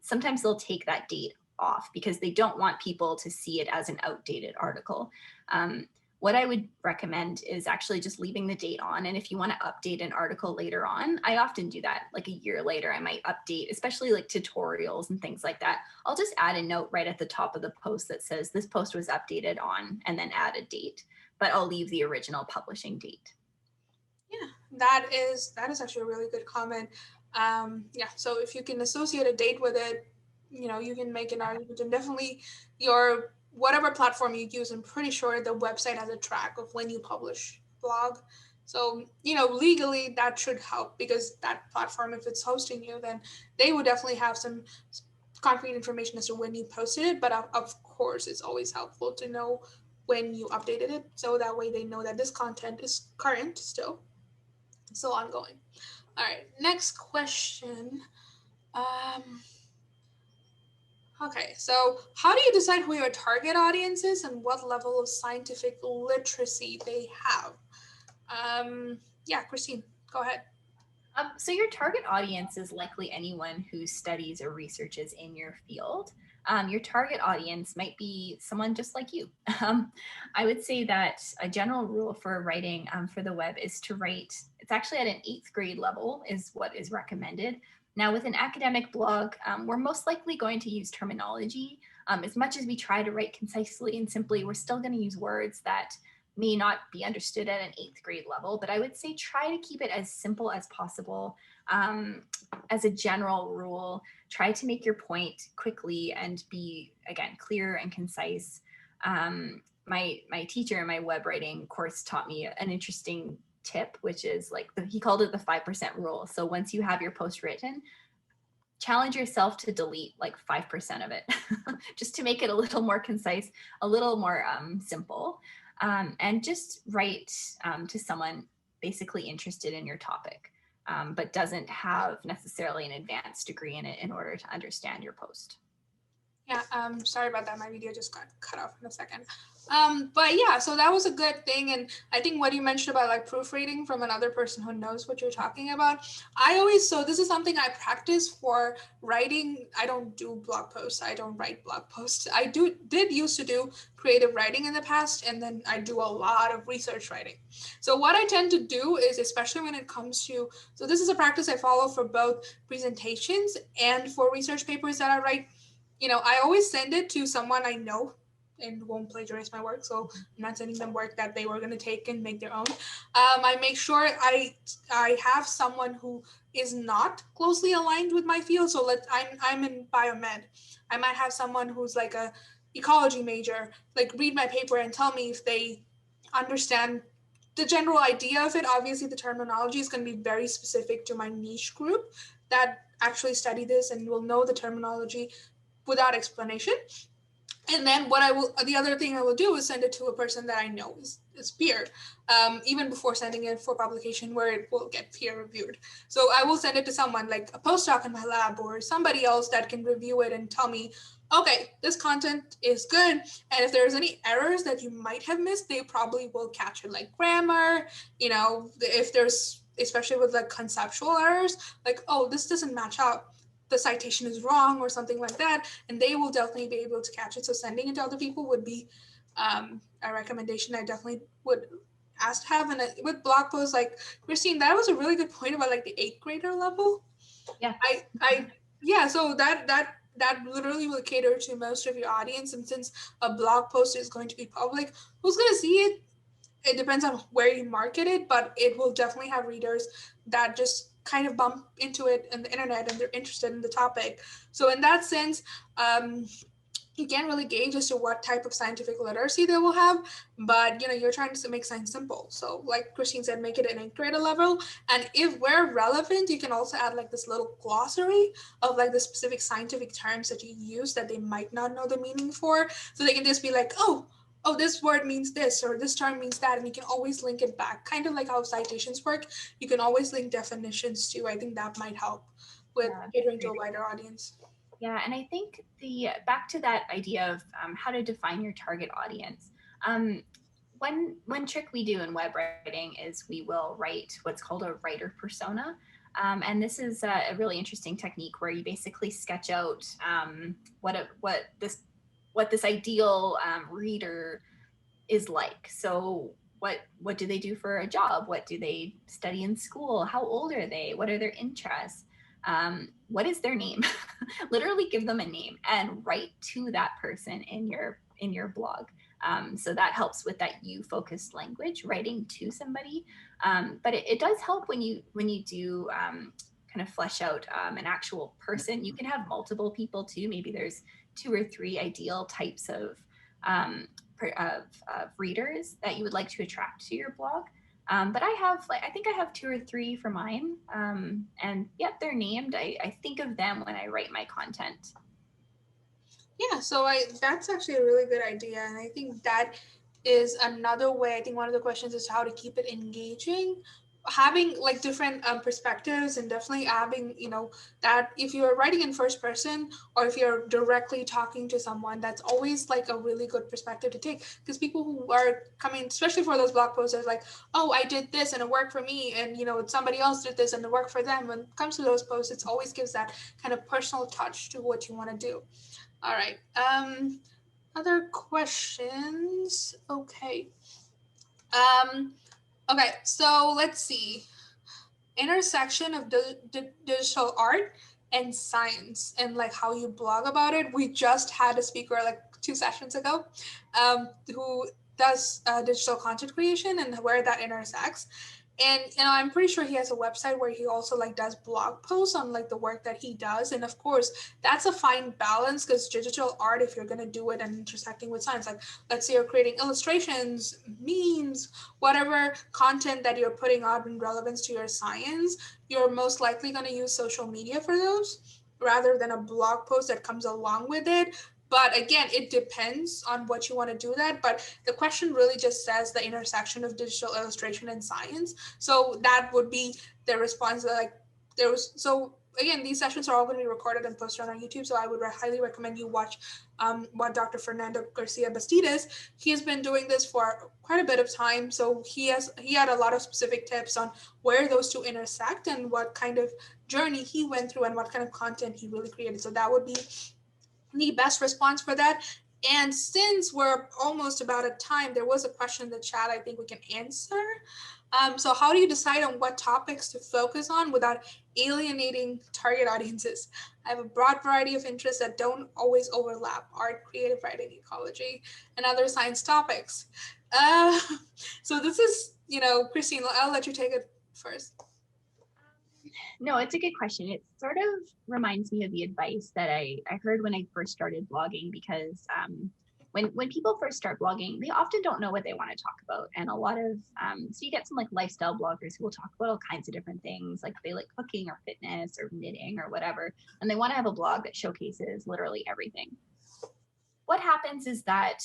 Sometimes they'll take that date off because they don't want people to see it as an outdated article. What I would recommend is actually just leaving the date on. And if you want to update an article later on, I often do that. Like a year later, I might update, especially like tutorials and things like that. I'll just add a note right at the top of the post that says this post was updated on, and then add a date, but I'll leave the original publishing date. Yeah, that is actually a really good comment. Yeah, so if you can associate a date with it, you can make an argument, and definitely your whatever platform you use, I'm pretty sure the website has a track of when you publish blog. So, legally that should help, because that platform, if it's hosting you, then they would definitely have some concrete information as to when you posted it. But of course, it's always helpful to know when you updated it, so that way they know that this content is current still, so ongoing. All right, next question. Um, okay, so how do you decide who your target audience is and what level of scientific literacy they have? Yeah, Christine, go ahead. So your target audience is likely anyone who studies or researches in your field. Your target audience might be someone just like you. I would say that a general rule for writing for the web is to write, it's actually at an 8th grade level is what is recommended. Now with an academic blog, we're most likely going to use terminology. As much as we try to write concisely and simply, we're still going to use words that may not be understood at an 8th grade level, but I would say try to keep it as simple as possible. As a general rule, try to make your point quickly and be, again, clear and concise. My teacher in my web writing course taught me an interesting tip, which is like, he called it the 5% rule. So once you have your post written, challenge yourself to delete like 5% of it, just to make it a little more concise, a little more simple. And just write to someone basically interested in your topic, but doesn't have necessarily an advanced degree in it in order to understand your post. Yeah, sorry about that. My video just got cut off in a second. But yeah, so that was a good thing. And I think what you mentioned about like proofreading from another person who knows what you're talking about, so this is something I practice for writing. I don't do blog posts. I don't write blog posts. I did used to do creative writing in the past, and then I do a lot of research writing. So what I tend to do is, especially when it comes to, so this is a practice I follow for both presentations and for research papers that I write. I always send it to someone I know and won't plagiarize my work. So I'm not sending them work that they were going to take and make their own. I make sure I have someone who is not closely aligned with my field. So I'm in biomed. I might have someone who's like a ecology major, like read my paper and tell me if they understand the general idea of it. Obviously, the terminology is going to be very specific to my niche group that actually study this and will know the terminology without explanation. And then the other thing I will do is send it to a person that I know is peer, even before sending it for publication where it will get peer reviewed. So I will send it to someone like a postdoc in my lab or somebody else that can review it and tell me, okay, this content is good. And if there's any errors that you might have missed, they probably will catch it, like grammar, if there's, especially with like conceptual errors, like, oh, this doesn't match up, the citation is wrong or something like that, and they will definitely be able to catch it. So sending it to other people would be a recommendation I definitely would ask to have. And with blog posts, like Christine, that was a really good point about like the 8th grader level. Yeah. So that literally will cater to most of your audience. And since a blog post is going to be public, who's going to see it? It depends on where you market it, but it will definitely have readers that just kind of bump into it in the internet and they're interested in the topic. So in that sense, you can't really gauge as to what type of scientific literacy they will have, but you're trying to make science simple. So like Christine said, make it an 8th grader level. And if where relevant, you can also add like this little glossary of like the specific scientific terms that you use that they might not know the meaning for. So they can just be like, oh, oh, this word means this or this term means that, and you can always link it back. Kind of like how citations work, you can always link definitions too. I think that might help with Yeah, catering to a wider audience. yeah, and I think the back to that idea of how to define your target audience. Um, one trick we do in web writing is we will write what's called a writer persona. And this is a really interesting technique where you basically sketch out what this ideal reader is like. So what do they do for a job? What do they study in school? How old are they? What are their interests? What is their name? Literally give them a name and write to that person in your blog. So that helps with that you focused language, writing to somebody. But it does help when you do kind of flesh out an actual person. You can have multiple people too. Maybe there's 2 or 3 ideal types um, of readers that you would like to attract to your blog. But I think I have 2 or 3 for mine. And yep, they're named. I think of them when I write my content. Yeah, so that's actually a really good idea, and I think that is another way. I think one of the questions is how to keep it engaging, having like different perspectives, and definitely having that if you're writing in first person or if you're directly talking to someone, that's always like a really good perspective to take, because people who are coming, especially for those blog posts, are like, oh, I did this and it worked for me, and somebody else did this and it worked for them. When it comes to those posts, it always gives that kind of personal touch to what you want to do. All right. Other questions? Okay. Um, okay. So let's see. Intersection of digital art and science, and like how you blog about it. We just had a speaker like 2 sessions ago, who does digital content creation and where that intersects. And I'm pretty sure he has a website where he also like does blog posts on like the work that he does. And of course, that's a fine balance, because digital art, if you're gonna do it and intersecting with science, like let's say you're creating illustrations, memes, whatever content that you're putting out in relevance to your science, you're most likely gonna use social media for those rather than a blog post that comes along with it. But again, it depends on what you want to do that. But the question really just says the intersection of digital illustration and science. So that would be the response that like there was. So again, these sessions are all going to be recorded and posted on our YouTube. So I would highly recommend you watch what Dr. Fernando Garcia Bastidas. He has been doing this for quite a bit of time. So he had a lot of specific tips on where those two intersect and what kind of journey he went through and what kind of content he really created. So that would be the best response for that. And since we're almost about at time, there was a question in the chat I think we can answer. So how do you decide on what topics to focus on without alienating target audiences? I have a broad variety of interests that don't always overlap: art, creative writing, ecology, and other science topics. Uh, so this is, Christine, I'll let you take it first. No, it's a good question. It sort of reminds me of the advice that I heard when I first started blogging, because when people first start blogging, they often don't know what they want to talk about. And a lot of, so you get some like lifestyle bloggers who will talk about all kinds of different things, like they like cooking or fitness or knitting or whatever. And they want to have a blog that showcases literally everything. What happens is that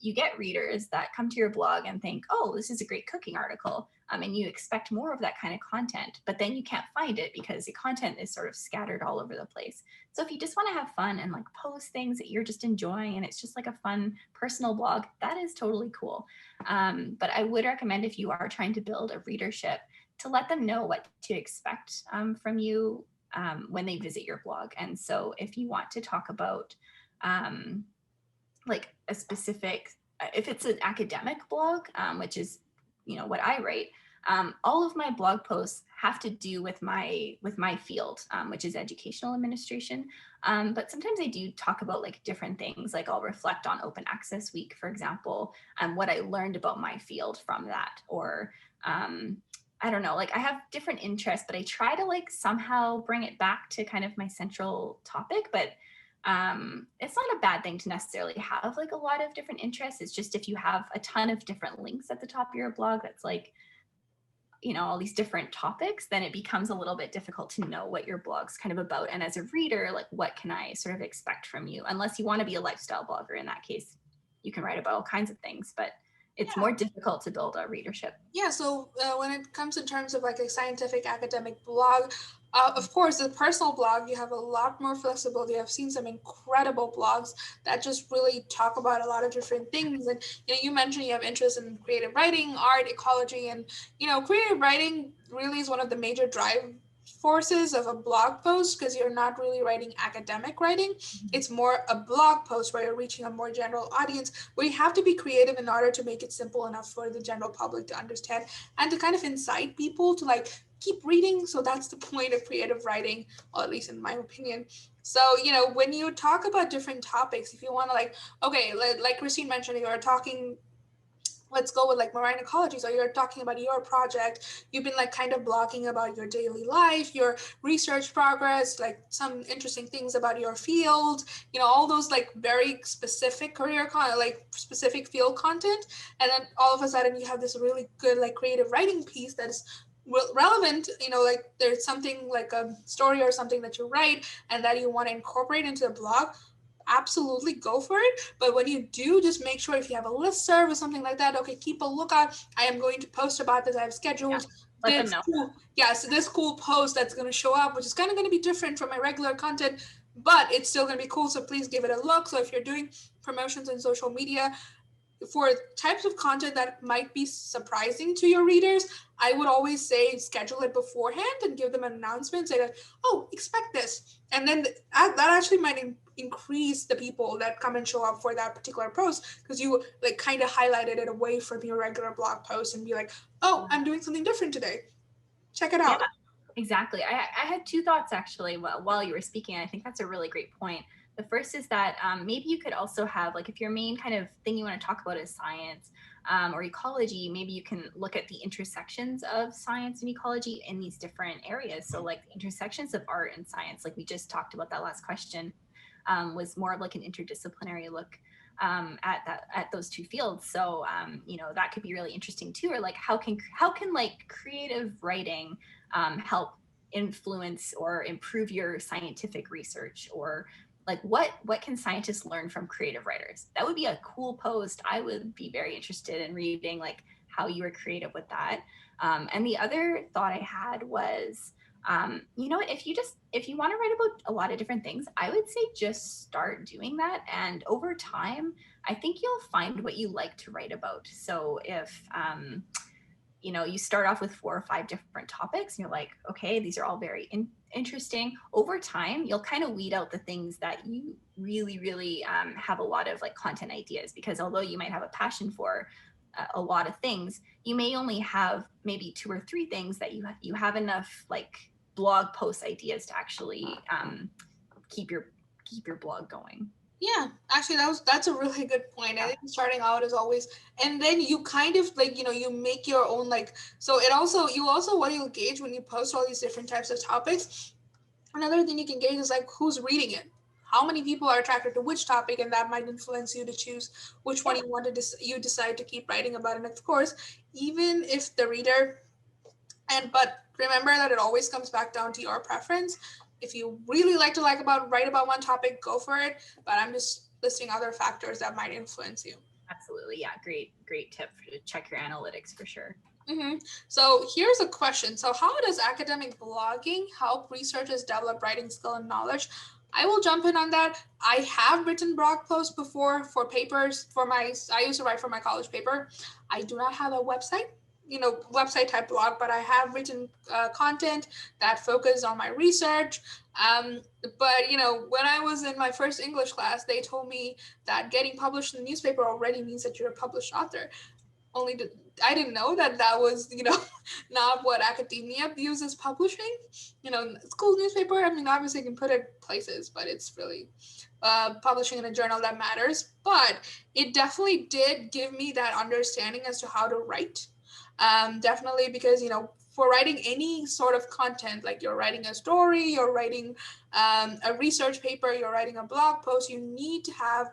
you get readers that come to your blog and think, oh, this is a great cooking article. And you expect more of that kind of content, but then you can't find it because the content is sort of scattered all over the place. So if you just want to have fun and like post things that you're just enjoying and it's just like a fun personal blog, that is totally cool. But I would recommend, if you are trying to build a readership, to let them know what to expect from you when they visit your blog. And so if you want to talk about like a specific, if it's an academic blog, which is, what I write, all of my blog posts have to do with my field, which is educational administration. But sometimes I do talk about like different things, like I'll reflect on Open Access Week, for example, and what I learned about my field from that. Or I don't know, like I have different interests, but I try to like somehow bring it back to kind of my central topic. But it's not a bad thing to necessarily have like a lot of different interests. It's just if you have a ton of different links at the top of your blog that's like, all these different topics, then it becomes a little bit difficult to know what your blog's kind of about. And as a reader, like what can I sort of expect from you, unless you want to be a lifestyle blogger in that case. you can write about all kinds of things, but it's more difficult to build a readership. Yeah, so when it comes in terms of like a scientific academic blog, of course, the personal blog, you have a lot more flexibility. I've seen some incredible blogs that just really talk about a lot of different things. And, you mentioned you have interest in creative writing, art, ecology, and, creative writing really is one of the major drive forces of a blog post, because you're not really writing academic writing. It's more a blog post where you're reaching a more general audience, where you have to be creative in order to make it simple enough for the general public to understand and to kind of incite people to like keep reading. So that's the point of creative writing, or at least in my opinion. So, when you talk about different topics, if you want to okay, like Christine mentioned, you are talking, let's go with like marine ecology. So you're talking about your project. You've been like kind of blogging about your daily life, your research progress, like some interesting things about your field, all those like very specific like specific field content. And then all of a sudden you have this really good like creative writing piece that is relevant, like there's something like a story or something that you write and that you want to incorporate into the blog. Absolutely go for it. But when you do, just make sure if you have a listserv or something like that, okay, keep a lookout. I am going to post about this. I've scheduled let them know. So this cool post that's going to show up, which is kind of going to be different from my regular content, but it's still going to be cool. So please give it a look. So if you're doing promotions on social media, for types of content that might be surprising to your readers, I would always say schedule it beforehand and give them an announcement, say that, oh, expect this. And then that actually might increase the people that come and show up for that particular post, because you like kind of highlighted it away from your regular blog post and be like, oh, I'm doing something different today. Check it out. Yeah, exactly. I had two thoughts actually while you were speaking. I think that's a really great point. The first is that maybe you could also have, like, if your main kind of thing you want to talk about is science or ecology, maybe you can look at the intersections of science and ecology in these different areas. So like the intersections of art and science, like we just talked about that last question, was more of like an interdisciplinary look at those two fields. So that could be really interesting too. Or like how can like creative writing help influence or improve your scientific research, or like what can scientists learn from creative writers? That would be a cool post. I would be very interested in reading like how you were creative with that. And the other thought I had was, if you want to write about a lot of different things, I would say just start doing that. And over time, I think you'll find what you like to write about. So if, you start off with 4 or 5 different topics and you're like, okay, these are all very interesting. Over time, you'll kind of weed out the things that you really, really have a lot of like content ideas, because although you might have a passion for a lot of things, you may only have maybe 2 or 3 things that you have enough like blog post ideas to actually keep your blog going. Yeah, actually that's a really good point. I think starting out is always, and then you kind of like, you make your own like, so it also, what you'll gauge when you post all these different types of topics. Another thing you can gauge is like who's reading it. How many people are attracted to which topic, and that might influence you to choose which one you want to you decide to keep writing about. And of course, even if the reader, but remember that it always comes back down to your preference. If you really like to write about one topic, go for it. But I'm just listing other factors that might influence you. Absolutely. Yeah. Great tip to check your analytics for sure. Mm-hmm. So here's a question. So how does academic blogging help researchers develop writing skill and knowledge? I will jump in on that. I have written blog posts before for papers I used to write for my college paper. I do not have a website type blog, but I have written content that focused on my research. But when I was in my first English class, they told me that getting published in the newspaper already means that you're a published author. I didn't know that was, not what academia views as publishing. School newspaper, I mean, obviously you can put it places, but it's really publishing in a journal that matters. But it definitely did give me that understanding as to how to write. Definitely, because for writing any sort of content, like you're writing a story, you're writing a research paper, you're writing a blog post, you need to have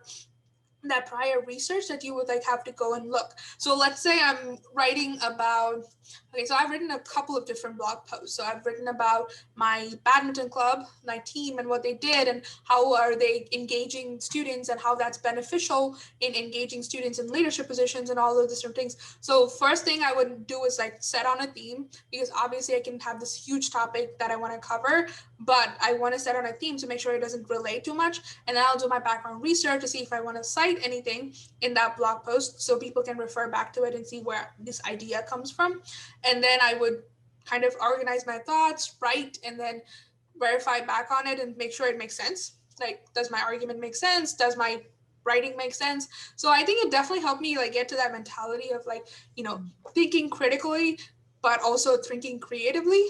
that prior research that you would like have to go and look. So let's say I'm writing about, okay, so I've written a couple of different blog posts. So I've written about my badminton club, my team, and what they did, and how are they engaging students, and how that's beneficial in engaging students in leadership positions and all of those different things. So first thing I would do is like set on a theme, because obviously I can have this huge topic that I want to cover, but I want to set on a theme to make sure it doesn't relate too much. And then I'll do my background research to see if I want to cite anything in that blog post so people can refer back to it and see where this idea comes from. And then I would kind of organize my thoughts, write, and then verify back on it and make sure it makes sense. Like, does my argument make sense? Does my writing make sense? So I think it definitely helped me like get to that mentality of like, thinking critically, but also thinking creatively.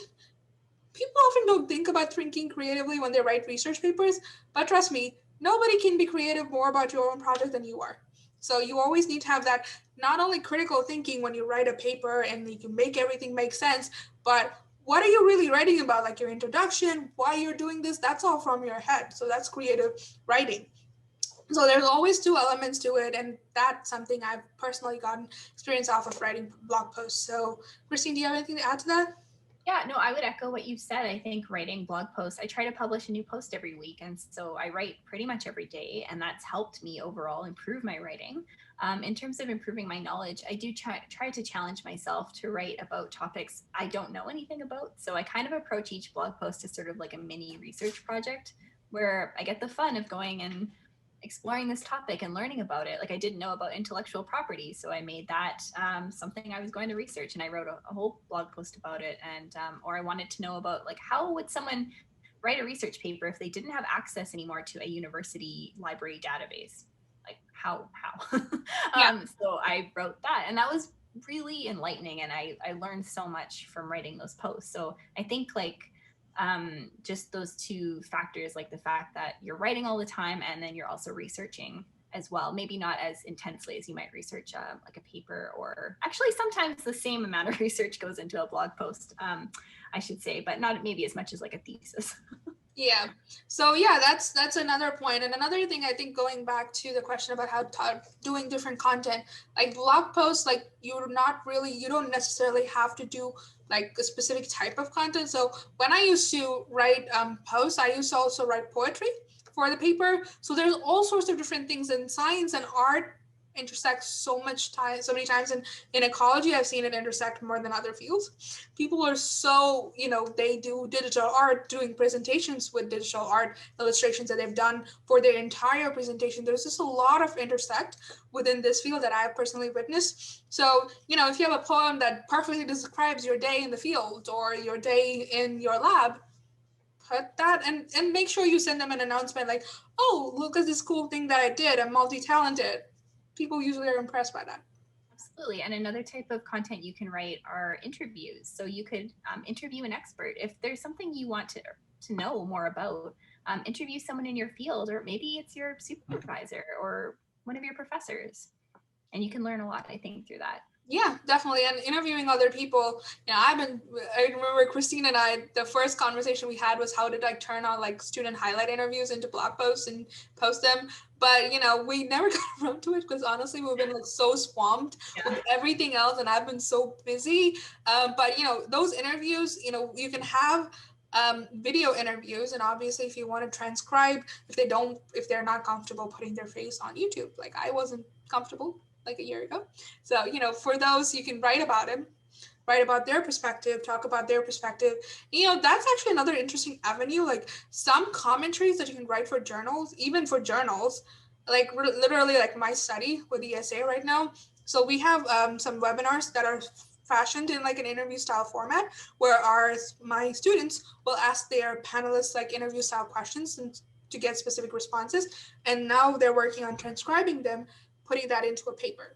People often don't think about thinking creatively when they write research papers, but trust me, nobody can be creative more about your own project than you are. So you always need to have that not only critical thinking when you write a paper and you can make everything make sense, but what are you really writing about? Like your introduction, why you're doing this, that's all from your head. So that's creative writing. So there's always two elements to it, and that's something I've personally gotten experience off of writing blog posts. So Christine, do you have anything to add to that? Yeah, no, I would echo what you said. I think writing blog posts, I try to publish a new post every week. And so I write pretty much every day. And that's helped me overall improve my writing. In terms of improving my knowledge, I do try to challenge myself to write about topics I don't know anything about. So I kind of approach each blog post as sort of like a mini research project where I get the fun of going and exploring this topic and learning about it. Like I didn't know about intellectual property, so I made that something I was going to research, and I wrote a whole blog post about it. And or I wanted to know about like how would someone write a research paper if they didn't have access anymore to a university library database? Like how? Yeah. So I wrote that, and that was really enlightening, and I learned so much from writing those posts. So I think like just those two factors, like the fact that you're writing all the time and then you're also researching as well, maybe not as intensely as you might research like a paper, or actually sometimes the same amount of research goes into a blog post, I should say, but not maybe as much as like a thesis. Yeah. So yeah, that's another point. And another thing, I think, going back to the question about how doing different content, like blog posts, like you don't necessarily have to do like a specific type of content. So when I used to write posts, I used to also write poetry for the paper. So there's all sorts of different things, and science and art intersect so many times in ecology. I've seen it intersect more than other fields. People are so, they do digital art, doing presentations with digital art illustrations that they've done for their entire presentation. There's just a lot of intersect within this field that I've personally witnessed. So, if you have a poem that perfectly describes your day in the field or your day in your lab, put that and make sure you send them an announcement like, oh, look at this cool thing that I did. I'm multi-talented. People usually are impressed by that. Absolutely. And another type of content you can write are interviews. So you could interview an expert. If there's something you want to know more about, interview someone in your field, or maybe it's your supervisor or one of your professors. And you can learn a lot, I think, through that. Yeah, definitely. And interviewing other people, I remember Christine and I, the first conversation we had was how to like turn on like student highlight interviews into blog posts and post them. But, we never got around to it because honestly, we've been like so swamped with everything else, and I've been so busy. But, those interviews, you can have video interviews, and obviously if you want to transcribe, if they're not comfortable putting their face on YouTube, like I wasn't comfortable like a year ago. So, for those, you can write about it, write about their perspective, talk about their perspective. That's actually another interesting avenue. Like some commentaries that you can write for journals, even for journals, like literally like my study with ESA right now. So we have some webinars that are fashioned in like an interview style format where my students will ask their panelists like interview style questions and to get specific responses. And now they're working on transcribing them, putting that into a paper.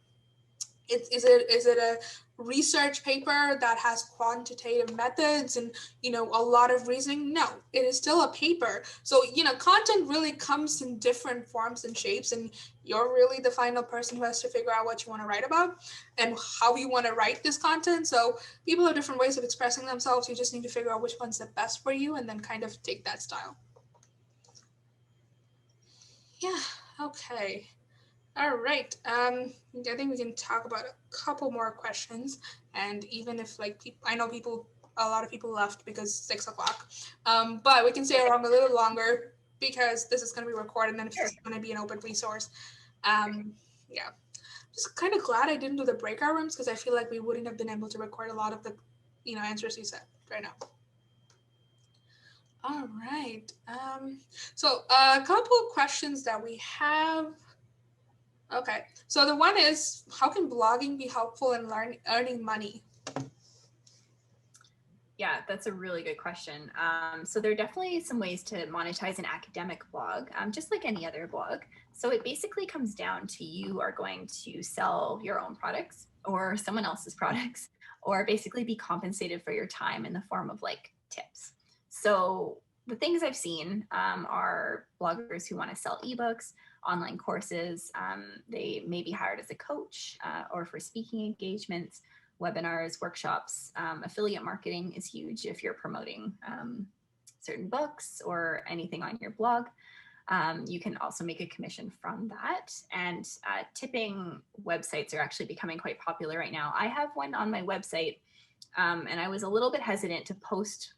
Is it a research paper that has quantitative methods and a lot of reasoning? No, it is still a paper. So content really comes in different forms and shapes, and you're really the final person who has to figure out what you want to write about and how you want to write this content. So people have different ways of expressing themselves. You just need to figure out which one's the best for you and then kind of take that style. Yeah. Okay. All right. I think we can talk about a couple more questions, and even if like I know a lot of people left because 6 o'clock, but we can stay around a little longer because this is going to be recorded, and then it's Sure. going to be an open resource. Um, yeah, just kind of glad I didn't do the breakout rooms because I feel like we wouldn't have been able to record a lot of the, answers you said right now. All right. So a couple of questions that we have. Okay. So the one is, how can blogging be helpful in earning money? Yeah, that's a really good question. So there are definitely some ways to monetize an academic blog, just like any other blog. So it basically comes down to you are going to sell your own products or someone else's products, or basically be compensated for your time in the form of like tips. So the things I've seen are bloggers who want to sell ebooks, online courses. They may be hired as a coach or for speaking engagements, webinars, workshops. Affiliate marketing is huge if you're promoting certain books or anything on your blog. You can also make a commission from that. And tipping websites are actually becoming quite popular right now. I have one on my website, and I was a little bit hesitant to post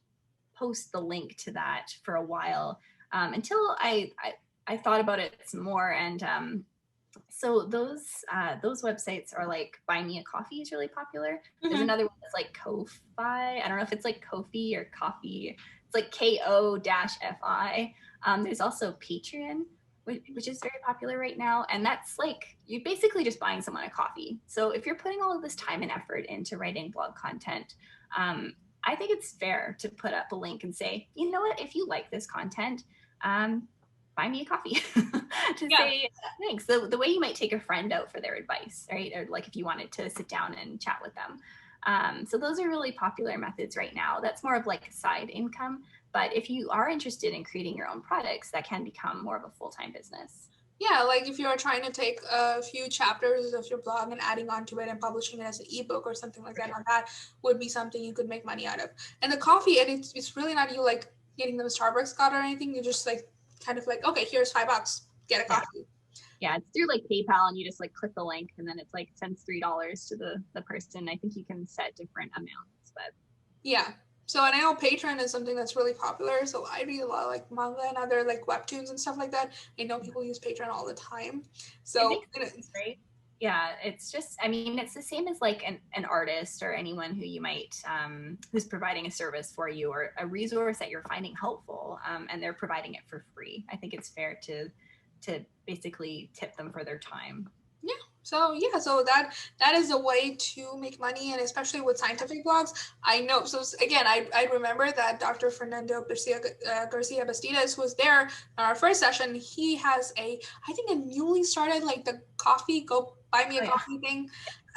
the link to that for a while until I thought about it some more. And so those websites are like Buy Me a Coffee is really popular. There's another one that's like Ko-fi. I don't know if it's like Ko-fi or Coffee. It's like Ko-fi. There's also Patreon, which is very popular right now. And that's like, you're basically just buying someone a coffee. So if you're putting all of this time and effort into writing blog content, I think it's fair to put up a link and say, you know what, if you like this content, buy me a coffee to say thanks. The way you might take a friend out for their advice, right? Or like if you wanted to sit down and chat with them. So those are really popular methods right now. That's more of like a side income. But if you are interested in creating your own products, that can become more of a full-time business. Yeah, like if you're trying to take a few chapters of your blog and adding onto it and publishing it as an ebook or something like that, that would be something you could make money out of. And the coffee, and it's really not you like getting them a Starbucks card or anything. You just like kind of like, okay, here's $5, get a coffee. Yeah, it's through like PayPal, and you just like click the link, and then it's like sends $3 to the person. I think you can set different amounts, but yeah. So, and I know Patreon is something that's really popular. So I read a lot of like manga and other like webtoons and stuff like that. I know people use Patreon all the time. So it makes sense, right? Yeah, it's just, I mean, it's the same as like an artist or anyone who you might, who's providing a service for you or a resource that you're finding helpful, and they're providing it for free. I think it's fair to basically tip them for their time. Yeah. So that is a way to make money, and especially with scientific blogs, I know. So again, I remember that Dr. Fernando Garcia Bastidas was there in our first session. He has I think a newly started like the coffee, go buy me a coffee thing.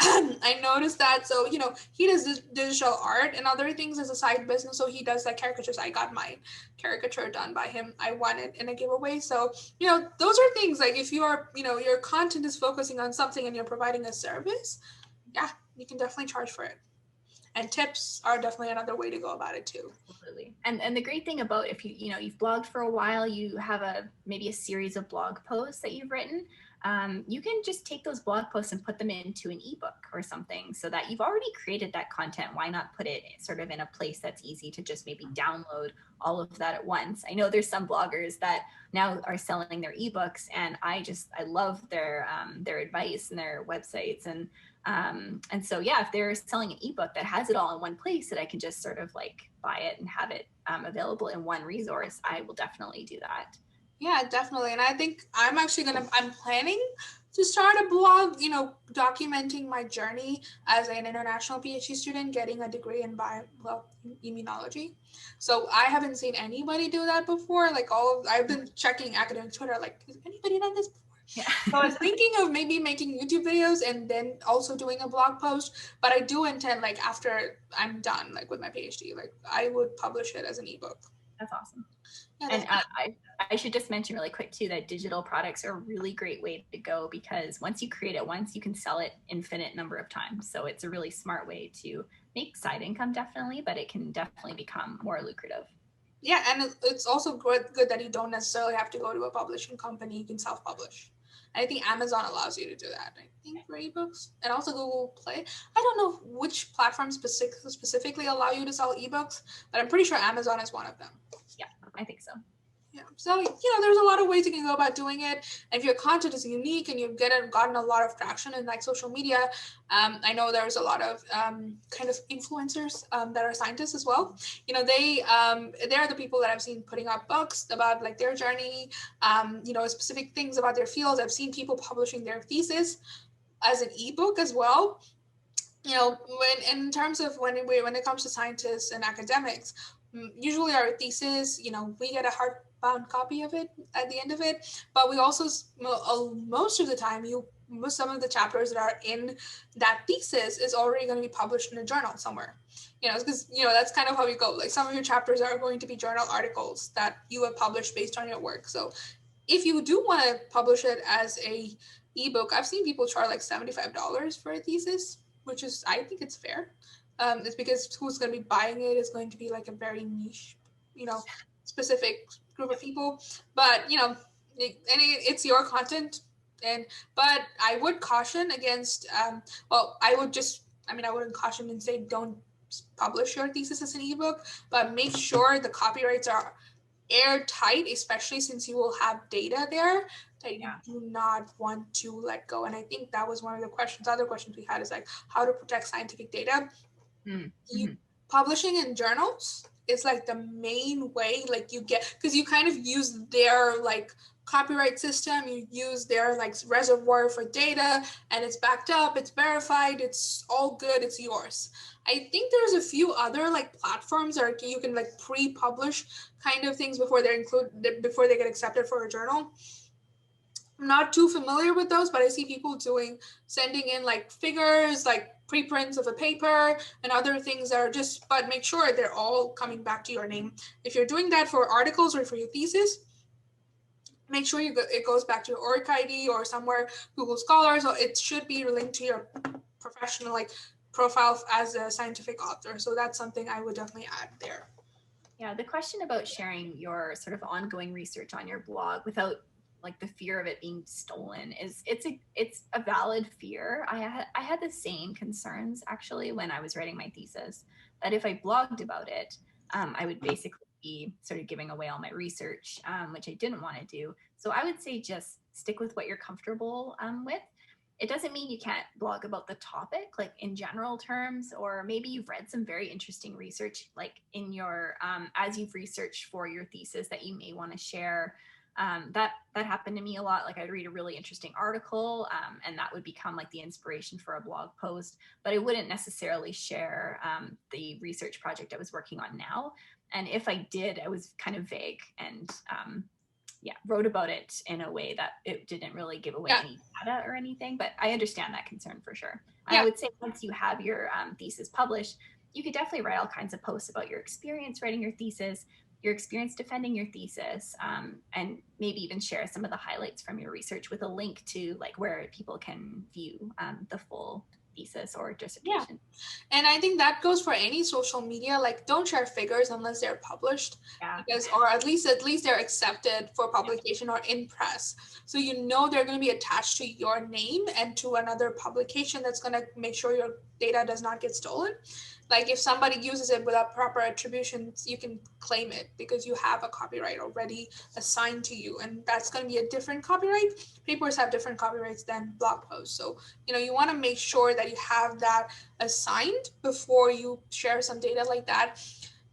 I noticed that. So, he does this digital art and other things as a side business. So he does like caricatures. I got my caricature done by him. I won it in a giveaway. So, those are things like if you are, your content is focusing on something and you're providing a service, yeah, you can definitely charge for it. And tips are definitely another way to go about it too. Absolutely. And the great thing about if you've blogged for a while, you have maybe a series of blog posts that you've written, you can just take those blog posts and put them into an ebook or something, so that you've already created that content. Why not put it sort of in a place that's easy to just maybe download all of that at once? I know there's some bloggers that now are selling their ebooks, and I love their advice and their websites, and so yeah, if they're selling an ebook that has it all in one place that I can just sort of like buy it and have it available in one resource, I will definitely do that. Yeah, definitely. And I think I'm planning to start a blog, documenting my journey as an international PhD student getting a degree in immunology. So I haven't seen anybody do that before. Like I've been checking academic Twitter, like, has anybody done this before? Yeah. So I was thinking of maybe making YouTube videos and then also doing a blog post, but I do intend, like, after I'm done, like with my PhD, like I would publish it as an ebook. That's awesome. Yeah, and I should just mention really quick too that digital products are a really great way to go, because once you create it once, you can sell it infinite number of times. So it's a really smart way to make side income, definitely, but it can definitely become more lucrative. Yeah, and it's also good that you don't necessarily have to go to a publishing company. You can self-publish. I think Amazon allows you to do that, I think, for ebooks, and also Google Play. I don't know which platforms specifically allow you to sell ebooks, but I'm pretty sure Amazon is one of them. Yeah, I think so. Yeah. So, there's a lot of ways you can go about doing it. And if your content is unique and you've gotten a lot of traction in like social media, I know there's a lot of kind of influencers that are scientists as well. They're the people that I've seen putting up books about like their journey, specific things about their fields. I've seen people publishing their thesis as an ebook as well. When in terms of when it comes to scientists and academics, usually our thesis, we get a hardbound copy of it at the end of it, but we also most of the time some of the chapters that are in that thesis is already going to be published in a journal somewhere, because that's kind of how you go. Like some of your chapters are going to be journal articles that you have published based on your work. So if you do want to publish it as a ebook, I've seen people charge like $75 for a thesis, which is, I think it's fair. It's because who's going to be buying it is going to be like a very niche, specific group of people. But it's your content, but I would caution against. I wouldn't caution and say don't publish your thesis as an ebook, but make sure the copyrights are airtight, especially since you will have data there that you do not want to let go. And I think that was one of the other questions we had is like how to protect scientific data. Publishing in journals is like the main way, like you get, because you kind of use their like copyright system, you use their like reservoir for data, and it's backed up, it's verified, it's all good, it's yours. I think there's a few other like platforms that you can like pre-publish kind of things before they get accepted for a journal. I'm not too familiar with those, but I see people sending in like figures, like preprints of a paper and other things that are but make sure they're all coming back to your name. If you're doing that for articles or for your thesis, make sure it goes back to your ORC ID or somewhere, Google Scholar, so it should be linked to your professional like profile as a scientific author. So that's something I would definitely add there. Yeah, the question about sharing your sort of ongoing research on your blog without like the fear of it being stolen it's a valid fear. I had the same concerns actually when I was writing my thesis, that if I blogged about it, I would basically be sort of giving away all my research, which I didn't want to do. So I would say just stick with what you're comfortable with. It doesn't mean you can't blog about the topic, like in general terms, or maybe you've read some very interesting research, like in your, as you've researched for your thesis that you may want to share. That happened to me a lot. Like I'd read a really interesting article, and that would become like the inspiration for a blog post, but I wouldn't necessarily share the research project I was working on now. And if I did, I was kind of vague and wrote about it in a way that it didn't really give away any data or anything, but I understand that concern for sure. And I would say once you have your thesis published, you could definitely write all kinds of posts about your experience writing your thesis, your experience defending your thesis, and maybe even share some of the highlights from your research with a link to like where people can view the full thesis or dissertation. And I think that goes for any social media. Like don't share figures unless they're published, or at least they're accepted for publication or in press. So they're going to be attached to your name and to another publication that's going to make sure your data does not get stolen. Like if somebody uses it without proper attributions, you can claim it because you have a copyright already assigned to you, and that's going to be a different copyright. Papers have different copyrights than blog posts. So, you want to make sure that you have that assigned before you share some data like that.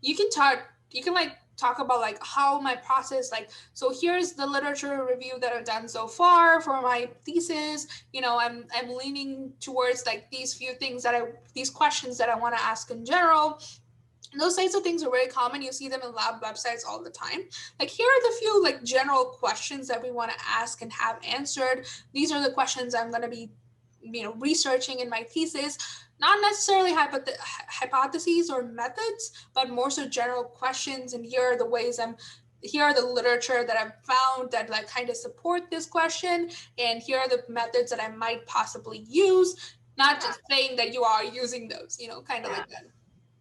You can talk about like how my process, like, so here's the literature review that I've done so far for my thesis. I'm leaning towards like these few things these questions that I want to ask in general. And those types of things are very common. You see them in lab websites all the time. Like here are the few like general questions that we want to ask and have answered. These are the questions I'm going to be, researching in my thesis. Not necessarily hypotheses or methods, but more so general questions. And here are the literature that I've found that like kind of support this question. And here are the methods that I might possibly use. Not just saying that you are using those, kind of like that.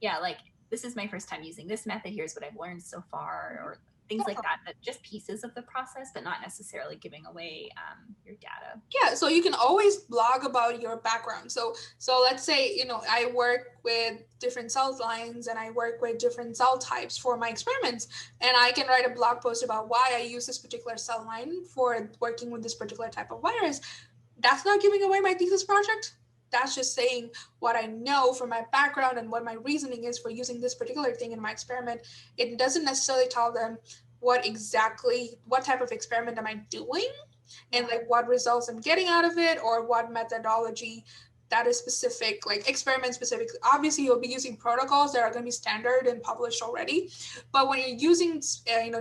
Yeah, like this is my first time using this method. Here's what I've learned so far, or things like that, that just pieces of the process, but not necessarily giving away your data. Yeah, so you can always blog about your background. So let's say, you know, I work with different cell lines and I work with different cell types for my experiments, and I can write a blog post about why I use this particular cell line for working with this particular type of virus. That's not giving away my thesis project. That's just saying what I know from my background and what my reasoning is for using this particular thing in my experiment. It doesn't necessarily tell them what type of experiment am I doing, and like what results I'm getting out of it, or what methodology that is specific, like experiment specific. Obviously, you'll be using protocols that are going to be standard and published already. But when you're using,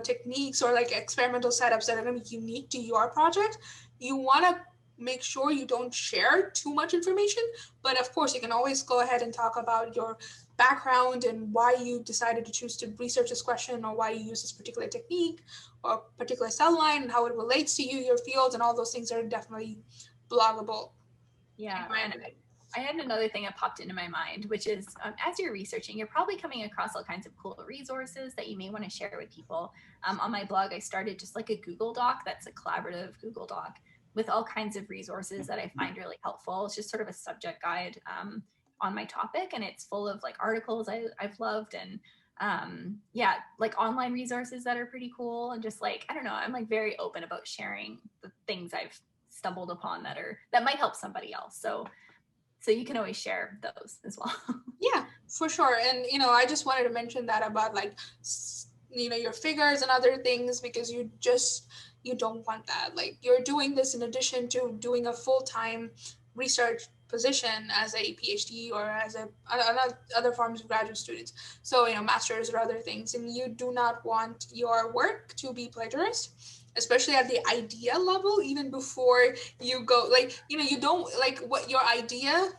techniques or like experimental setups that are going to be unique to your project, you want to make sure you don't share too much information. But of course, you can always go ahead and talk about your background and why you decided to choose to research this question, or why you use this particular technique or particular cell line, and how it relates to you, your fields, and all those things are definitely bloggable. Yeah, and I had another thing that popped into my mind, which is as you're researching, you're probably coming across all kinds of cool resources that you may want to share with people. On my blog, I started just like a Google Doc that's a collaborative Google Doc with all kinds of resources that I find really helpful. It's just sort of a subject guide on my topic, and it's full of like articles I've loved, and like online resources that are pretty cool, and just like, I don't know, I'm like very open about sharing the things I've stumbled upon that might help somebody else. So you can always share those as well. Yeah, for sure. And, I just wanted to mention that about like, your figures and other things, because you don't want that. Like, you're doing this in addition to doing a full-time research position as a PhD or as other forms of graduate students. So, masters or other things. And you do not want your work to be plagiarized, especially at the idea level, even before you go, like, you don't, like, what your idea,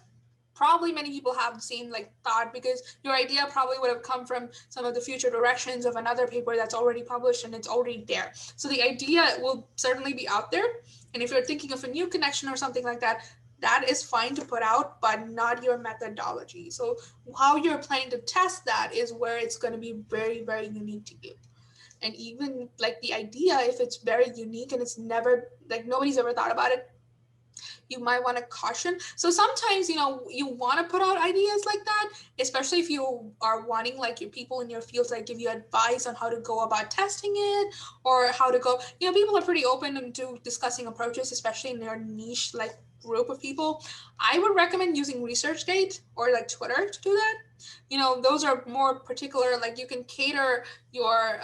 probably many people have the same like thought, because your idea probably would have come from some of the future directions of another paper that's already published and it's already there. So the idea will certainly be out there. And if you're thinking of a new connection or something like that, that is fine to put out, but not your methodology. So how you're planning to test that is where it's going to be very, very unique to you. And even like the idea, if it's very unique and it's never, like, nobody's ever thought about it, you might want to caution. So sometimes, you want to put out ideas like that, especially if you are wanting like your people in your field to like give you advice on how to go about testing it, or how to go, people are pretty open to discussing approaches, especially in their niche like group of people. I would recommend using ResearchGate or like Twitter to do that. Those are more particular, like you can cater your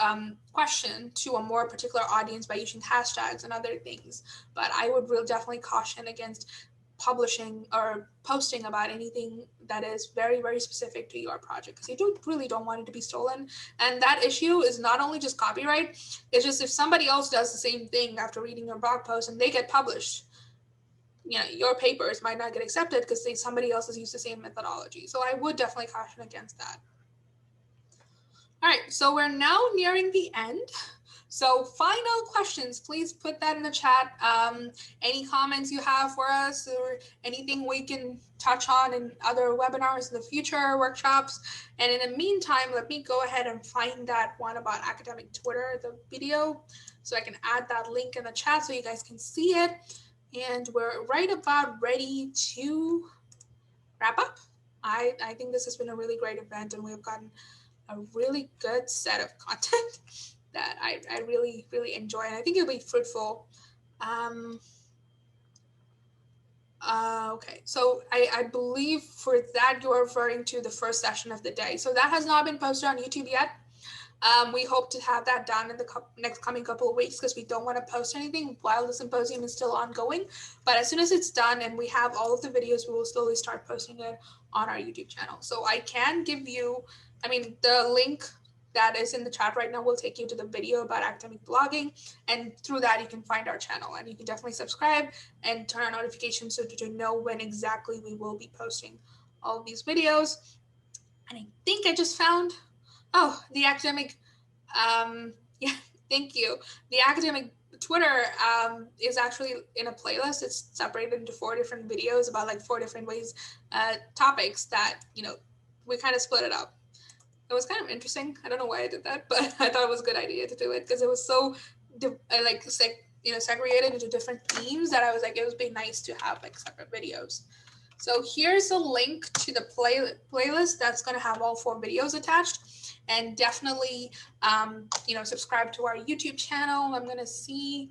question to a more particular audience by using hashtags and other things. But I would really definitely caution against publishing or posting about anything that is very, very specific to your project, because you really don't want it to be stolen. And that issue is not only just copyright, it's just if somebody else does the same thing after reading your blog post and they get published, your papers might not get accepted because somebody else has used the same methodology. So I would definitely caution against that. All right, so we're now nearing the end. So final questions, please put that in the chat. Any comments you have for us, or anything we can touch on in other webinars in the future, workshops. And in the meantime, let me go ahead and find that one about academic Twitter, the video, so I can add that link in the chat so you guys can see it. And we're right about ready to wrap up. I think this has been a really great event, and we've gotten a really good set of content that I really, really enjoy, and I think it'll be fruitful. Okay, so I believe for that you're referring to the first session of the day. So that has not been posted on YouTube yet. We hope to have that done in the next coming couple of weeks, because we don't want to post anything while the symposium is still ongoing. But as soon as it's done and we have all of the videos, we will slowly start posting it on our YouTube channel. So I can give you, the link that is in the chat right now will take you to the video about academic blogging, and through that you can find our channel, and you can definitely subscribe and turn on notifications so to know when exactly we will be posting all of these videos. And I think I just found, the academic, thank you. The academic Twitter is actually in a playlist. It's separated into 4 different videos about like 4 different ways, topics that, we kind of split it up. it was kind of interesting. I don't know why I did that, but I thought it was a good idea to do it because it was so segregated into different themes that I was like, it would be nice to have like separate videos. So here's a link to the playlist that's going to have all 4 videos attached. And definitely, subscribe to our YouTube channel. I'm going to see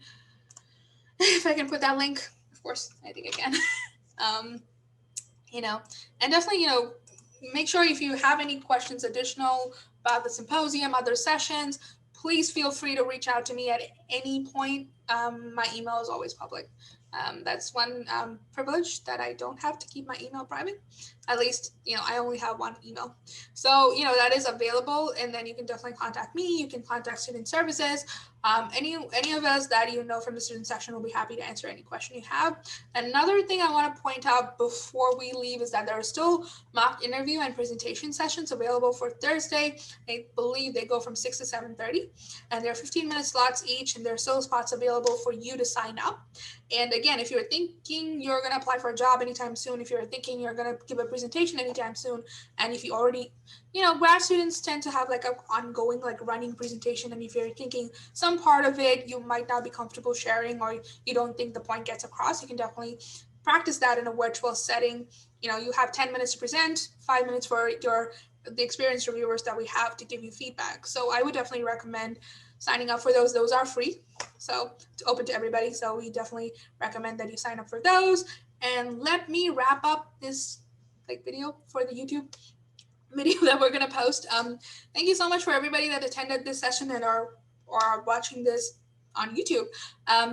if I can put that link. Of course, I think I can. And definitely, make sure if you have any questions additional about the symposium, other sessions, please feel free to reach out to me at any point. My email is always public. That's one privilege that I don't have to keep my email private. At least, I only have one email. So, that is available. And then you can definitely contact me. You can contact student services. Any of us that from the student section will be happy to answer any question you have. Another thing I want to point out before we leave is that there are still mock interview and presentation sessions available for Thursday. I believe they go from 6 to 7:30, and there are 15-minute slots each, and there are still spots available for you to sign up. And again, if you're thinking you're going to apply for a job anytime soon, if you're thinking you're going to give a presentation anytime soon, and if you already, grad students tend to have like an ongoing like running presentation, and if you're thinking some part of it you might not be comfortable sharing or you don't think the point gets across, you can definitely practice that in a virtual setting. You have 10 minutes to present, 5 minutes for the experienced reviewers that we have to give you feedback. So I would definitely recommend signing up for those. Those are free, so it's open to everybody. So we definitely recommend that you sign up for those. And let me wrap up this video for the YouTube video that we're going to post. Thank you so much for everybody that attended this session and are watching this on YouTube.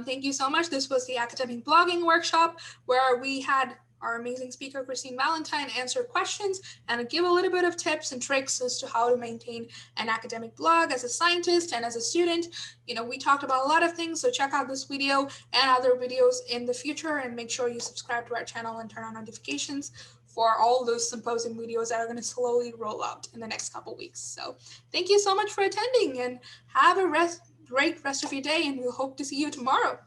Thank you so much. This was the academic blogging workshop where we had our amazing speaker, Christine Valentine, answer questions and give a little bit of tips and tricks as to how to maintain an academic blog as a scientist and as a student. We talked about a lot of things, so check out this video and other videos in the future, and make sure you subscribe to our channel and turn on notifications for all those symposium videos that are going to slowly roll out in the next couple weeks. So thank you so much for attending, and have a great rest of your day, and we'll hope to see you tomorrow.